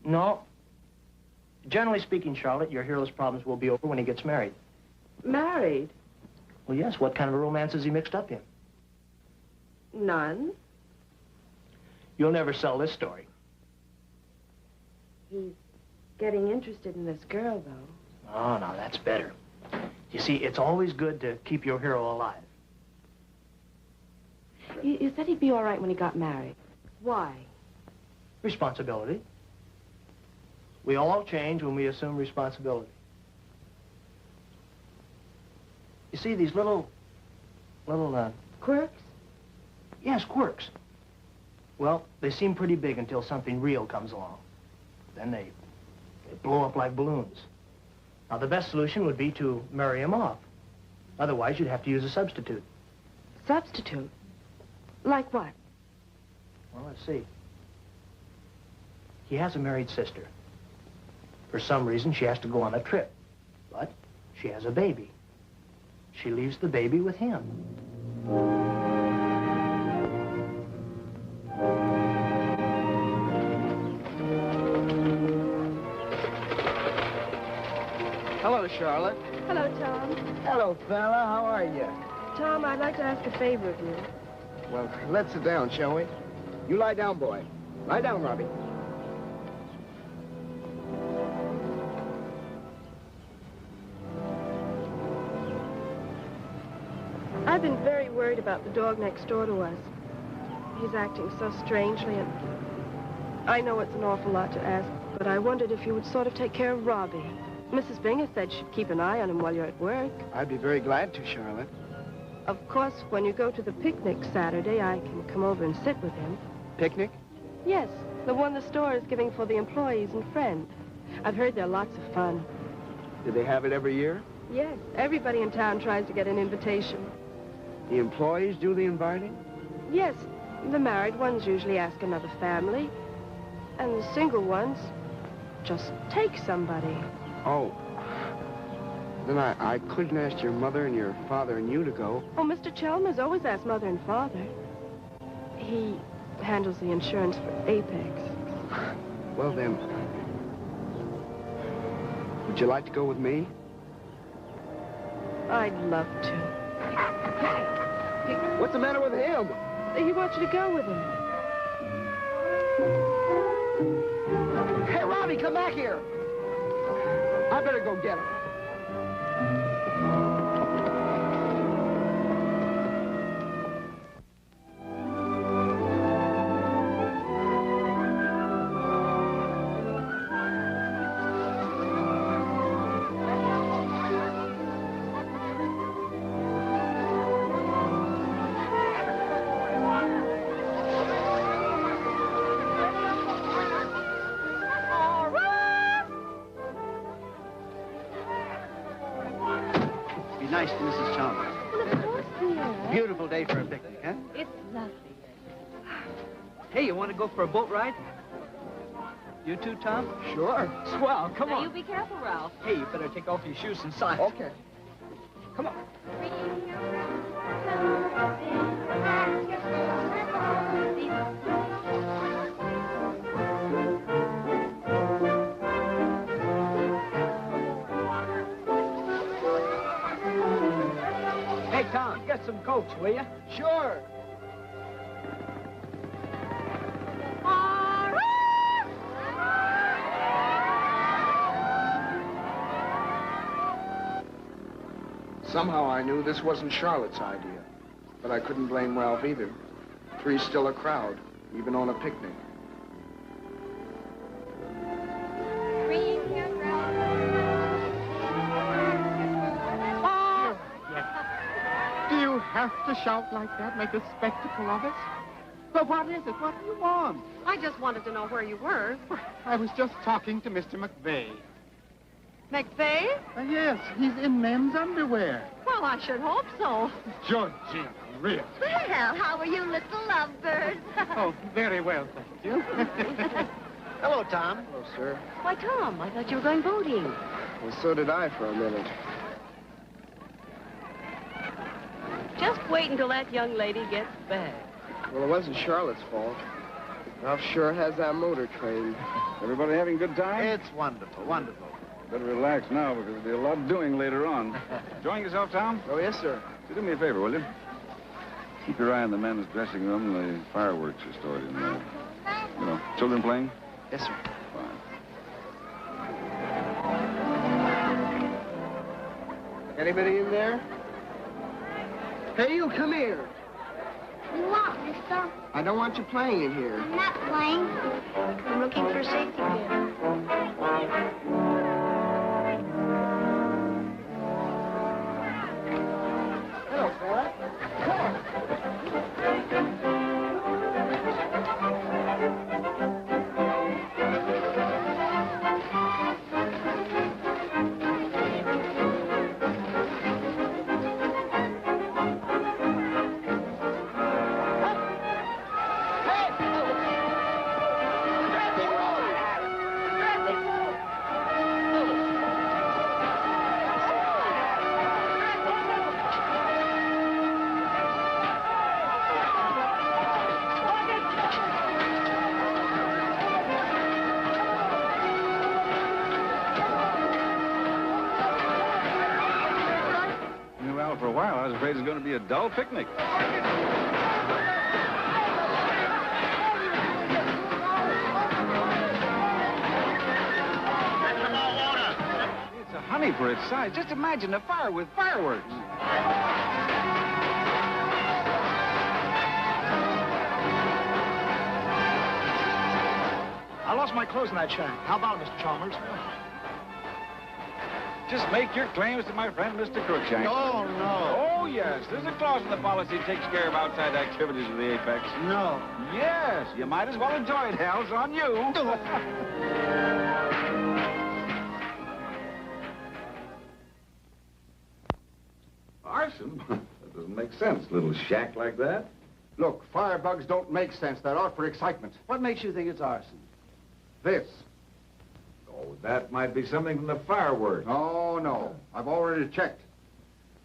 G: No. Generally speaking, Charlotte, your hero's problems will be over when he gets married.
L: Married?
G: Well, yes. What kind of a romance is he mixed up in?
L: None.
G: You'll never sell this story.
L: He's getting interested in this girl, though.
G: Oh, no, that's better. You see, it's always good to keep your hero alive.
L: You said he'd be all right when he got married. Why?
G: Responsibility. We all change when we assume responsibility. You see, these little,
L: Quirks?
G: Yes, quirks. Well, they seem pretty big until something real comes along. Then they blow up like balloons. Now, the best solution would be to marry him off. Otherwise, you'd have to use a substitute.
L: Substitute? Like what?
G: Well, let's see. He has a married sister. For some reason, she has to go on a trip. But she has a baby. She leaves the baby with him.
C: Hello, Charlotte.
L: Hello, Tom.
C: Hello, fella. How are you?
L: Tom, I'd like to ask a favor of you.
C: Well, let's sit down, shall we? You lie down, boy. Lie down, Robbie.
L: I've been very worried about the dog next door to us. He's acting so strangely, and I know it's an awful lot to ask, but I wondered if you would sort of take care of Robbie. Mrs. Binger said she'd keep an eye on him while you're at work.
C: I'd be very glad to, Charlotte.
L: Of course, when you go to the picnic Saturday, I can come over and sit with him.
C: Picnic?
L: Yes, the one the store is giving for the employees and friends. I've heard they're lots of fun.
C: Do they have it every year?
L: Yes, everybody in town tries to get an invitation.
C: The employees do the inviting?
L: Yes, the married ones usually ask another family, and the single ones just take somebody.
C: Oh. Then I couldn't ask your mother and your father and you to go.
L: Oh, Mr. Chalmers always asks Mother and Father. He handles the insurance for Apex.
C: Well, then, would you like to go with me?
L: I'd love to.
C: What's the matter with him?
L: He wants you to go with him.
C: Hey, Robbie, come back here. I better go get him.
I: Be nice to Mrs. Chalmers.
L: Well, of course, dear.
I: Beautiful day for a picnic, huh?
L: It's lovely.
P: Hey, you want to go for a boat ride? You too, Tom?
C: Sure.
P: Swell, come
N: Now,
P: on.
N: you be careful, Ralph.
P: Hey, you better take off your shoes and socks.
C: Okay.
P: Come on. Hey, Tom, get some coats, will you?
C: Sure. Somehow I knew this wasn't Charlotte's idea, but I couldn't blame Ralph either. Three's still a crowd, even on a picnic.
F: Do you have to shout like that, make a spectacle of us? But what is it? What do you want?
N: I just wanted to know where you were.
F: I was just talking to Mr. McVeigh.
N: McVeigh?
F: Yes, he's in men's underwear.
N: Well, I should hope so.
F: Georgina, really?
D: Well, how are you, little lovebirds?
F: Oh, very well, thank you.
G: Hello, Tom.
C: Hello, sir.
N: Why, Tom, I thought you were going boating.
C: Well, so did I for a minute.
N: Just wait until that young lady gets back.
C: Well, it wasn't Charlotte's fault. Ralph sure has that motor trained.
M: Everybody having a good time?
I: It's wonderful, wonderful.
M: Better relax now because there'll be a lot doing later on. Enjoying yourself, Tom?
C: Oh, yes, sir.
M: So do me a favor, will you? Keep your eye on the men's dressing room. The fireworks are stored in there. You know, children playing?
C: Yes, sir.
M: Fine.
C: Anybody in there? Hey, you, come here.
Q: What, mister?
C: I don't want you playing in here.
Q: I'm not playing. I'm looking for a safety pin.
C: Hello, fella. Come on.
M: For a while, I was afraid it was going to be a dull picnic. It's a honey for its size. Just imagine a fire with fireworks.
G: I lost my clothes in that shack. How about it, Mr. Chalmers?
M: Just make your claims to my friend, Mr. Crookshank.
G: No, no.
M: Oh, yes. There's a clause in the policy that takes care of outside activities of the Apex.
G: No.
M: Yes. You might as well enjoy it, Hal. It's on you. Arson? That doesn't make sense. Little shack like that.
H: Look, firebugs don't make sense. They're out for excitement.
I: What makes you think it's arson?
H: This.
M: Oh, that might be something from the fireworks.
H: Oh, no. I've already checked.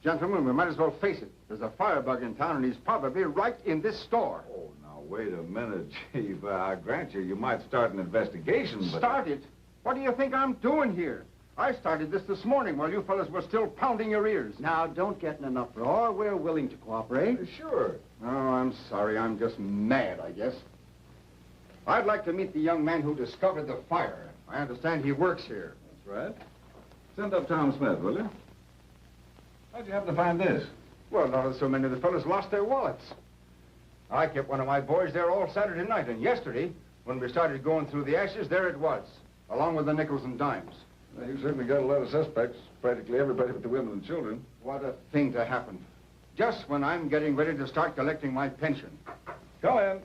H: Gentlemen, we might as well face it. There's a firebug in town, and he's probably right in this store.
M: Oh, now, wait a minute, Chief. I grant you might start an investigation, but...
H: Start it? What do you think I'm doing here? I started this morning while you fellas were still pounding your ears.
I: Now, don't get in an uproar. We're willing to cooperate.
M: Sure.
H: Oh, I'm sorry. I'm just mad, I guess. I'd like to meet the young man who discovered the fire. I understand he works here.
M: That's right. Send up Tom Smith, will you? How'd you happen to find this?
H: Well, not that so many of the fellas lost their wallets. I kept one of my boys there all Saturday night, and yesterday, when we started going through the ashes, there it was, along with the nickels and dimes.
M: Well, you certainly got a lot of suspects. Practically everybody but the women and children.
H: What a thing to happen. Just when I'm getting ready to start collecting my pension.
M: Go in.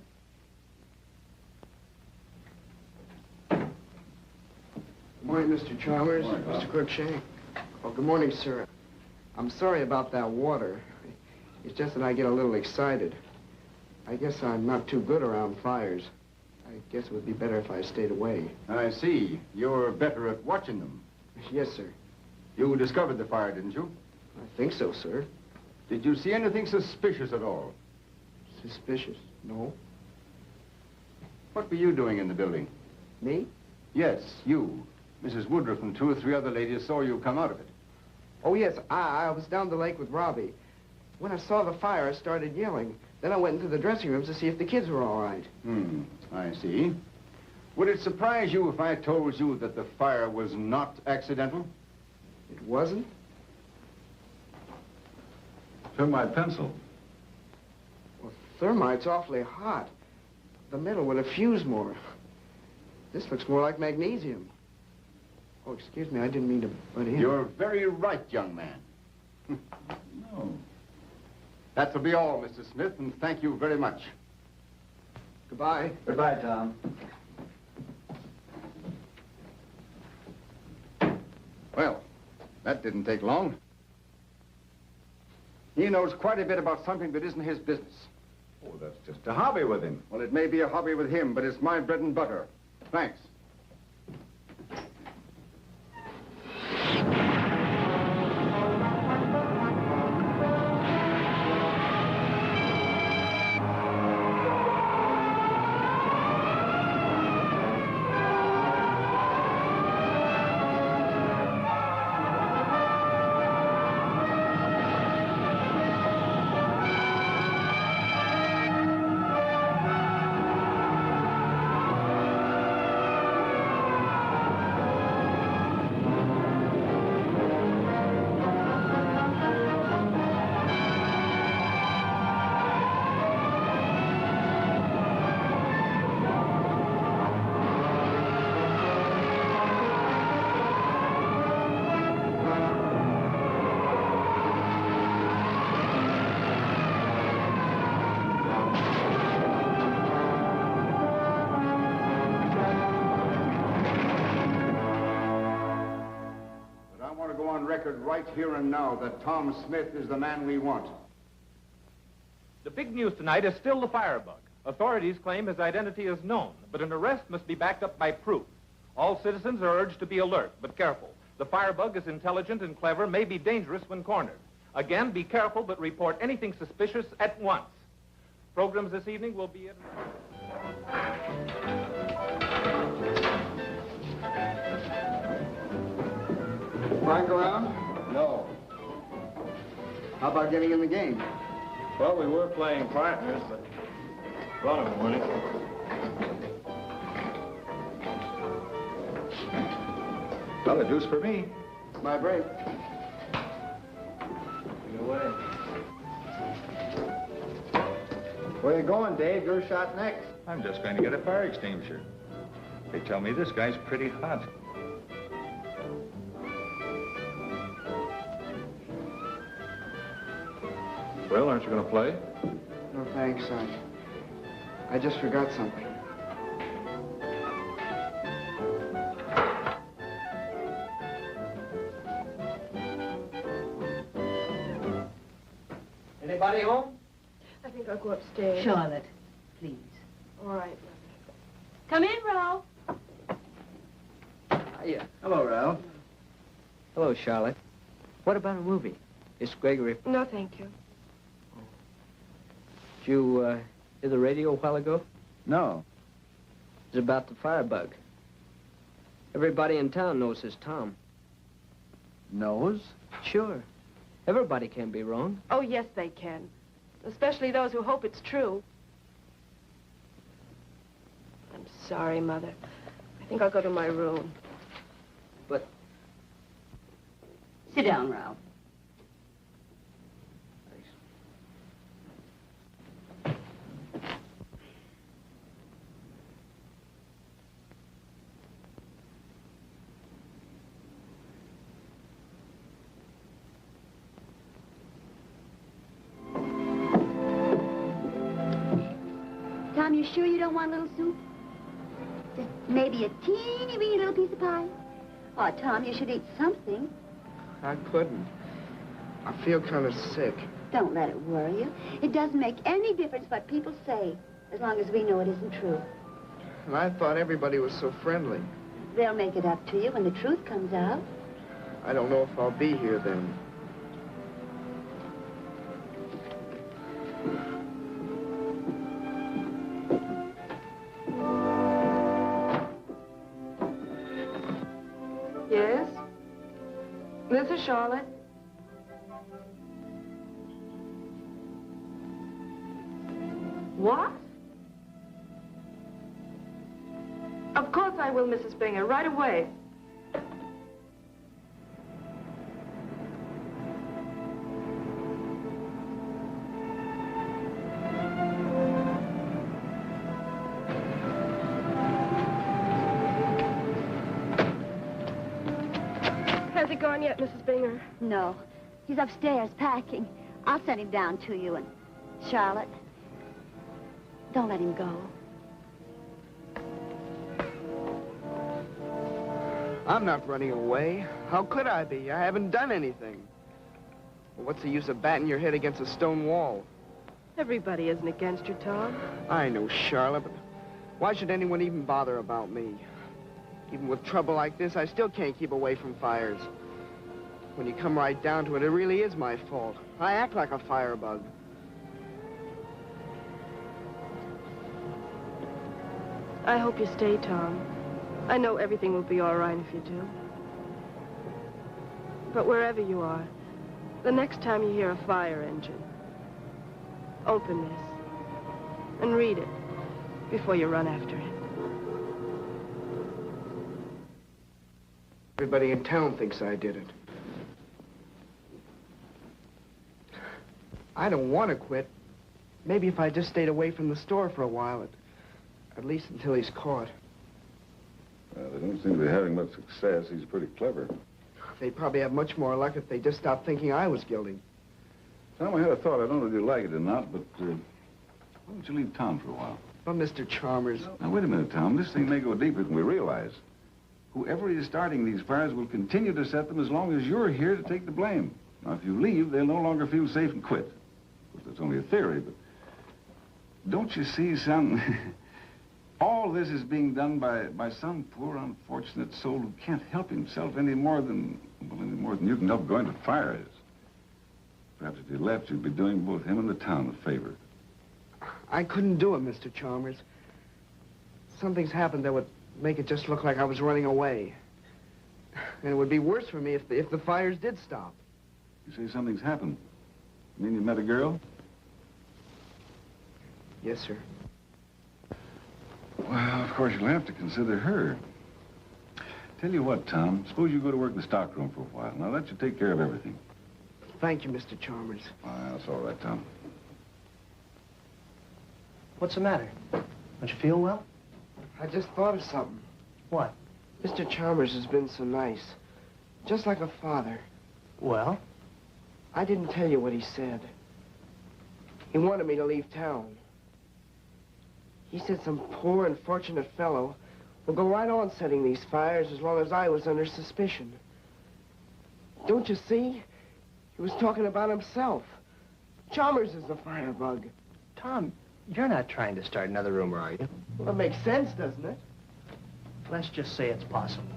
C: Good morning, Mr. Chalmers,
M: Good morning,
C: Mr. Cruikshank. Oh, good morning, sir. I'm sorry about that water. It's just that I get a little excited. I guess I'm not too good around fires. I guess it would be better if I stayed away.
H: I see. You're better at watching them.
C: Yes, sir.
H: You discovered the fire, didn't you?
C: I think so, sir.
H: Did you see anything suspicious at all?
C: Suspicious? No.
H: What were you doing in the building?
C: Me?
H: Yes, you. Mrs. Woodruff and 2 or 3 other ladies saw you come out of it.
C: Oh, yes. I was down the lake with Robbie. When I saw the fire, I started yelling. Then I went into the dressing rooms to see if the kids were all right.
H: I see. Would it surprise you if I told you that the fire was not accidental?
C: It wasn't?
M: Thermite pencil.
C: Well, thermite's awfully hot. The metal would have fused more. This looks more like magnesium. Oh, excuse me, I didn't mean to butt in.
H: You're very right, young man.
M: No.
H: That'll be all, Mr. Smith, and thank you very much.
C: Goodbye.
I: Goodbye, Tom.
H: Well, that didn't take long. He knows quite a bit about something that isn't his business.
M: Oh, that's just a hobby with him.
H: Well, it may be a hobby with him, but it's my bread and butter. Thanks. Record right here and now that Tom Smith is the man we want.
R: The big news tonight is still the firebug. Authorities claim his identity is known, but an arrest must be backed up by proof. All citizens are urged to be alert, but careful. The firebug is intelligent and clever, may be dangerous when cornered. Again, be careful, but report anything suspicious at once. Programs this evening will be...
C: Flying around?
H: No.
C: How about getting in the game?
S: Well, we were playing partners, but one of them won it.
M: Well, a deuce for me.
C: It's my break.
S: Take it away.
I: Where you going, Dave? Your shot next.
M: I'm just going to get a fire extinguisher. They tell me this guy's pretty hot. Well, aren't you going to play?
C: No, thanks. I just forgot something.
G: Anybody home?
L: I think I'll go upstairs.
N: Charlotte, please.
L: All right, Mother.
N: Come in, Ralph.
P: Hiya. Hello, Ralph. Hello, Charlotte. What about a movie? Is Gregory...
L: No, thank you.
P: Did you, hear the radio a while ago?
I: No.
P: It's about the firebug. Everybody in town knows this Tom.
I: Knows?
P: Sure. Everybody can be wrong.
L: Oh, yes, they can. Especially those who hope it's true. I'm sorry, Mother. I think I'll go to my room.
P: But...
D: Sit down, Ralph. Tom, you sure you don't want a little soup? Just maybe a teeny weeny little piece of pie? Oh, Tom, you should eat something.
C: I couldn't. I feel kind of sick.
D: Don't let it worry you. It doesn't make any difference what people say, as long as we know it isn't true.
C: And I thought everybody was so friendly.
D: They'll make it up to you when the truth comes out.
C: I don't know if I'll be here then.
K: Yes? This is Charlotte. What? Of course I will, Mrs. Binger, right away.
L: Has he gone yet, Mrs. Binger?
D: No. He's upstairs packing. I'll send him down to you. And Charlotte, don't let him go.
C: I'm not running away. How could I be? I haven't done anything. Well, what's the use of batting your head against a stone wall?
L: Everybody isn't against you, Tom.
C: I know, Charlotte, but why should anyone even bother about me? Even with trouble like this, I still can't keep away from fires. When you come right down to it, it really is my fault. I act like a firebug.
L: I hope you stay, Tom. I know everything will be all right if you do. But wherever you are, the next time you hear a fire engine, open this and read it before you run after it.
C: Everybody in town thinks I did it. I don't want to quit. Maybe if I just stayed away from the store for a while, at least until he's caught.
M: Well, they don't seem to be having much success. He's pretty clever.
C: They'd probably have much more luck if they just stopped thinking I was guilty.
M: Tom, I had a thought. I don't know if you like it or not, but why don't you leave town for a while?
C: But Mr. Chalmers...
M: Now, wait a minute, Tom. This thing may go deeper than we realize. Whoever is starting these fires will continue to set them as long as you're here to take the blame. Now, if you leave, they'll no longer feel safe and quit. Of course, that's only a theory, but don't you see, son? All this is being done by some poor, unfortunate soul who can't help himself any more than you can help going to fires. Perhaps if you left, you'd be doing both him and the town a favor.
C: I couldn't do it, Mr. Chalmers. Something's happened that would make it just look like I was running away. And it would be worse for me if the fires did stop.
M: You say something's happened. You mean you met a girl?
C: Yes, sir.
M: Well, of course, you'll have to consider her. Tell you what, Tom, suppose you go to work in the stockroom for a while. Now, that should take care of everything.
C: Thank you, Mr. Chalmers.
M: That's all right, Tom.
G: What's the matter? Don't you feel well?
C: I just thought of something.
G: What?
C: Mr. Chalmers has been so nice. Just like a father.
G: Well?
C: I didn't tell you what he said. He wanted me to leave town. He said some poor, unfortunate fellow will go right on setting these fires as long as I was under suspicion. Don't you see? He was talking about himself. Chalmers is the firebug.
G: Tom, you're not trying to start another rumor, are you?
C: Well, it makes sense, doesn't it?
G: Let's just say it's possible.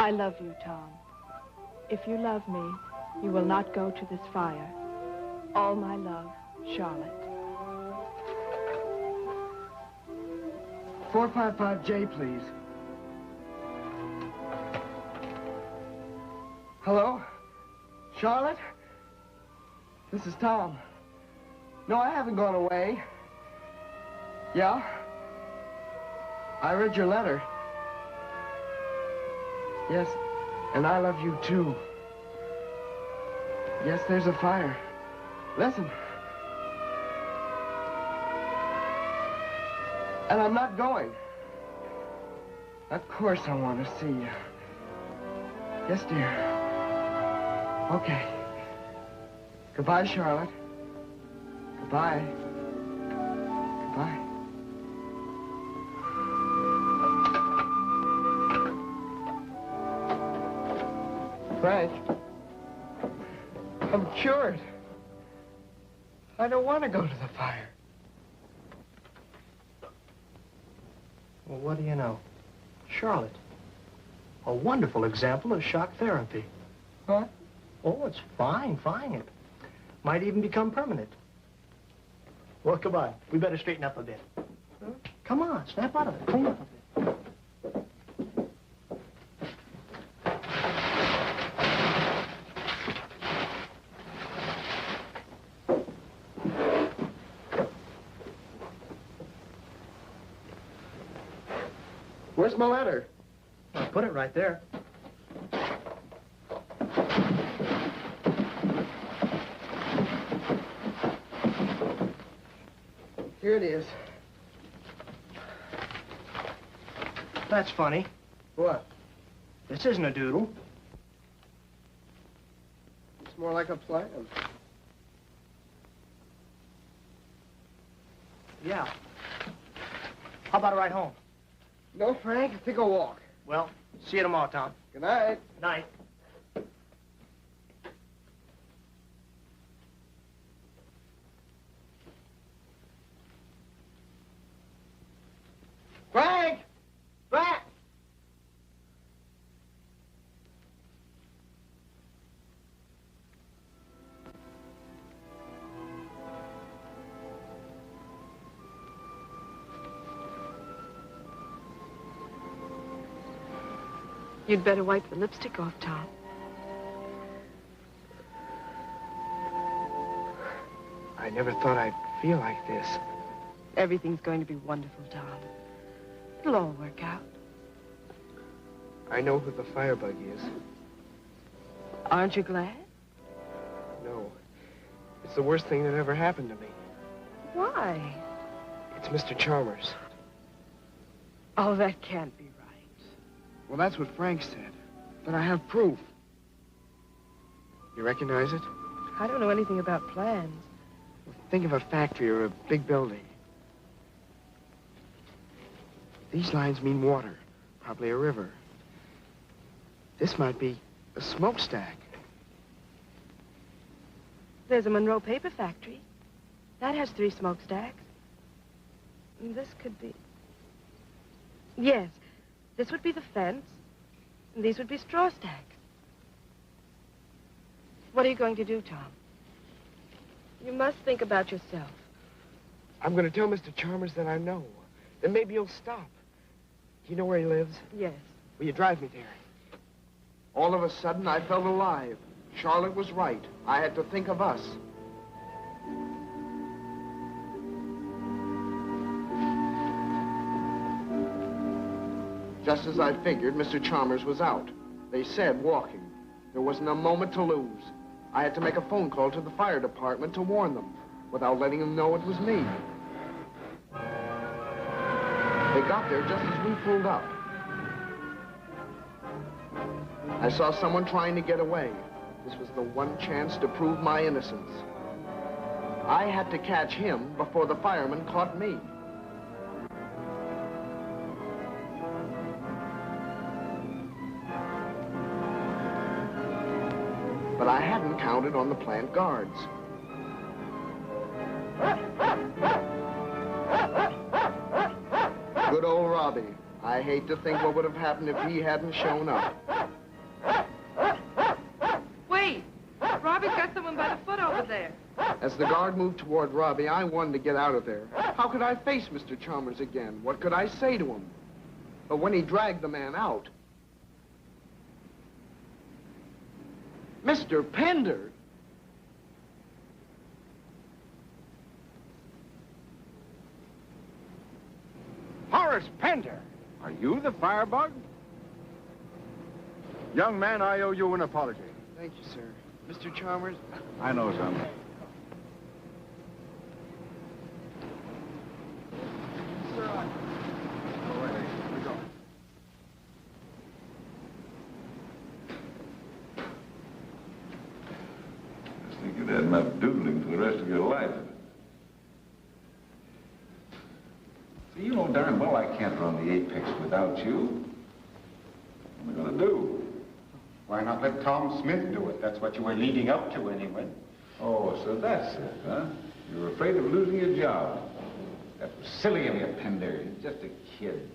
K: I love you, Tom. If you love me, you will not go to this fire. All my love, Charlotte.
J: 455J, please. Hello? Charlotte? This is Tom. No, I haven't gone away. Yeah? I read your letter. Yes, and I love you too. Yes, there's a fire. Listen. And I'm not going. Of course I want to see you. Yes, dear. Okay. Goodbye, Charlotte. Goodbye. Goodbye. Frank, I'm cured. I don't want to go to the fire.
G: Well, what do you know? Charlotte. A wonderful example of shock therapy.
J: Huh?
G: Oh, it's fine. It might even become permanent. Well, come on. We better straighten up a bit. Huh? Come on, snap out of it. Clean up a bit.
J: Where's my letter?
G: I'll put it right there.
J: Here it is.
G: That's funny.
J: What?
G: This isn't a doodle.
J: It's more like a plan.
G: Yeah. How about a ride home?
J: No, Frank. I think I'll walk.
G: Well, see you tomorrow, Tom.
J: Good night.
G: Good night.
J: Frank! Frank!
K: You'd better wipe the lipstick off, Tom.
J: I never thought I'd feel like this.
K: Everything's going to be wonderful, Tom. It'll all work out.
J: I know who the firebug is.
K: Aren't you glad?
J: No. It's the worst thing that ever happened to me.
K: Why?
J: It's Mr. Chalmers.
K: Oh, that can't be right.
J: Well, that's what Frank said. But I have proof. You recognize it?
K: I don't know anything about plans.
J: Think of a factory or a big building. These lines mean water, probably a river. This might be a smokestack.
K: There's a Monroe paper factory. That has 3 smokestacks. And this could be... Yes, this would be the fence, and these would be straw stacks. What are you going to do, Tom? You must think about yourself.
J: I'm going to tell Mr. Chalmers that I know. Then maybe he'll stop. Do you know where he lives?
K: Yes.
J: Will you drive me there? All of a sudden, I felt alive. Charlotte was right. I had to think of us. Just as I figured, Mr. Chalmers was out. They said walking. There wasn't a moment to lose. I had to make a phone call to the fire department to warn them, without letting them know it was me. They got there just as we pulled up. I saw someone trying to get away. This was the one chance to prove my innocence. I had to catch him before the fireman caught me. But I hadn't counted on the plant guards. Good old Robbie. I hate to think what would have happened if he hadn't shown up. As the guard moved toward Robbie, I wanted to get out of there. How could I face Mr. Chalmers again? What could I say to him? But when he dragged the man out... Mr. Pender!
H: Horace Pender! Are you the firebug? Young man, I owe you an apology.
J: Thank you, sir. Mr. Chalmers?
M: I know some. Just think you'd had enough doodling for the rest of your life. See, you know darn well I can't run the Apex without you. What am I going to do?
F: Why not let Tom Smith do it? That's what you were leading up to anyway.
M: Oh, so that's it, huh? You were afraid of losing your job. That was silly of you, Pender. You're just a kid.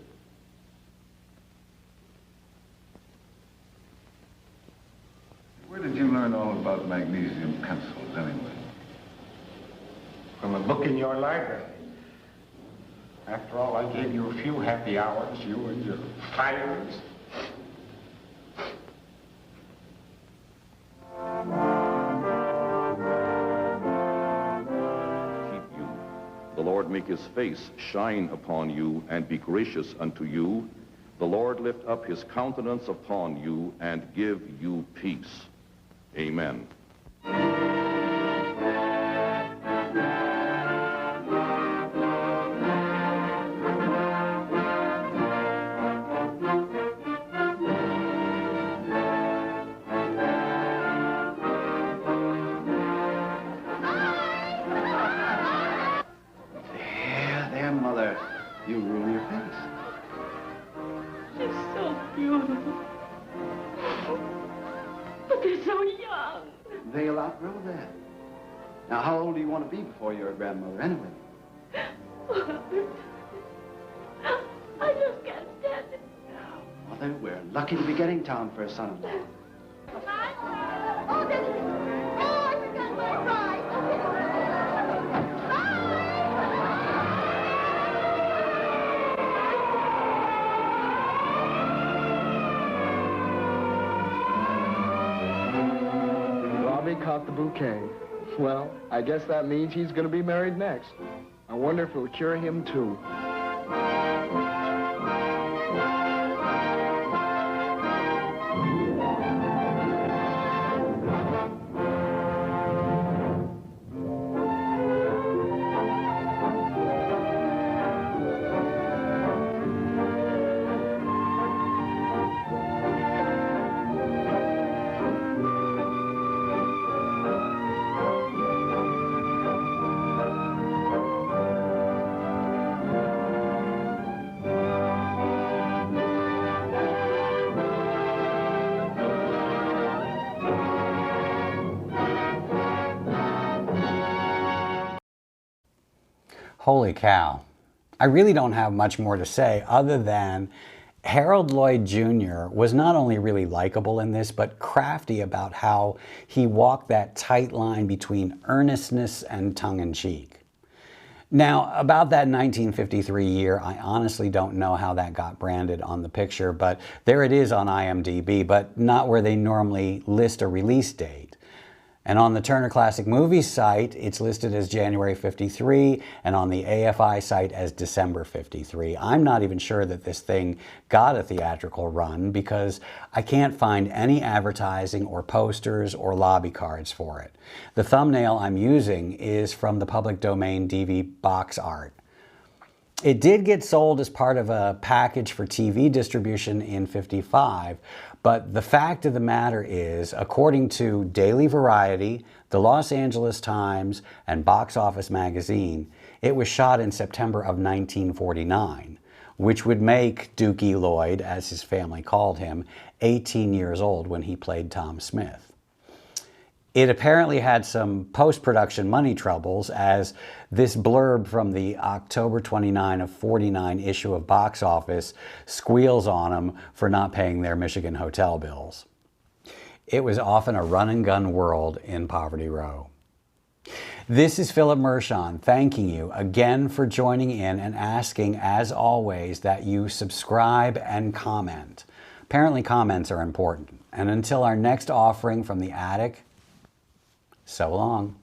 M: Where did you learn all about magnesium pencils, anyway?
F: From a book in your library. After all, I gave you a few happy hours, you and your fires.
T: The Lord make his face shine upon you and be gracious unto you. The Lord lift up his countenance upon you and give you peace. Amen.
I: Mother, you ruin your face.
Q: She's so beautiful. But they're so young.
I: They'll outgrow that. Now, how old do you want to be before you're a grandmother, anyway?
Q: Father, I just can't stand it.
I: Mother, we're lucky to be getting Tom for a son-in-law.
D: Oh, this is... Oh, I forgot my prize.
J: Robbie caught the bouquet. Well, I guess that means he's going to be married next. I wonder if it'll cure him, too.
A: Holy cow. I really don't have much more to say other than Harold Lloyd Jr. was not only really likable in this, but crafty about how he walked that tight line between earnestness and tongue-in-cheek. Now, about that 1953 year, I honestly don't know how that got branded on the picture, but there it is on IMDb, but not where they normally list a release date. And on the Turner Classic Movies site, it's listed as January 53, and on the AFI site as December 53. I'm not even sure that this thing got a theatrical run because I can't find any advertising or posters or lobby cards for it. The thumbnail I'm using is from the public domain DV box art. It did get sold as part of a package for TV distribution in '55, but the fact of the matter is, according to Daily Variety, the Los Angeles Times, and Box Office Magazine, it was shot in September of 1949, which would make Dookie Lloyd, as his family called him, 18 years old when he played Tom Smith. It apparently had some post-production money troubles, as this blurb from the October 29 of '49 issue of Box Office squeals on them for not paying their Michigan hotel bills. It was often a run-and-gun world in Poverty Row. This is Philip Mershon thanking you again for joining in and asking, as always, that you subscribe and comment. Apparently comments are important. And until our next offering from the attic, so long.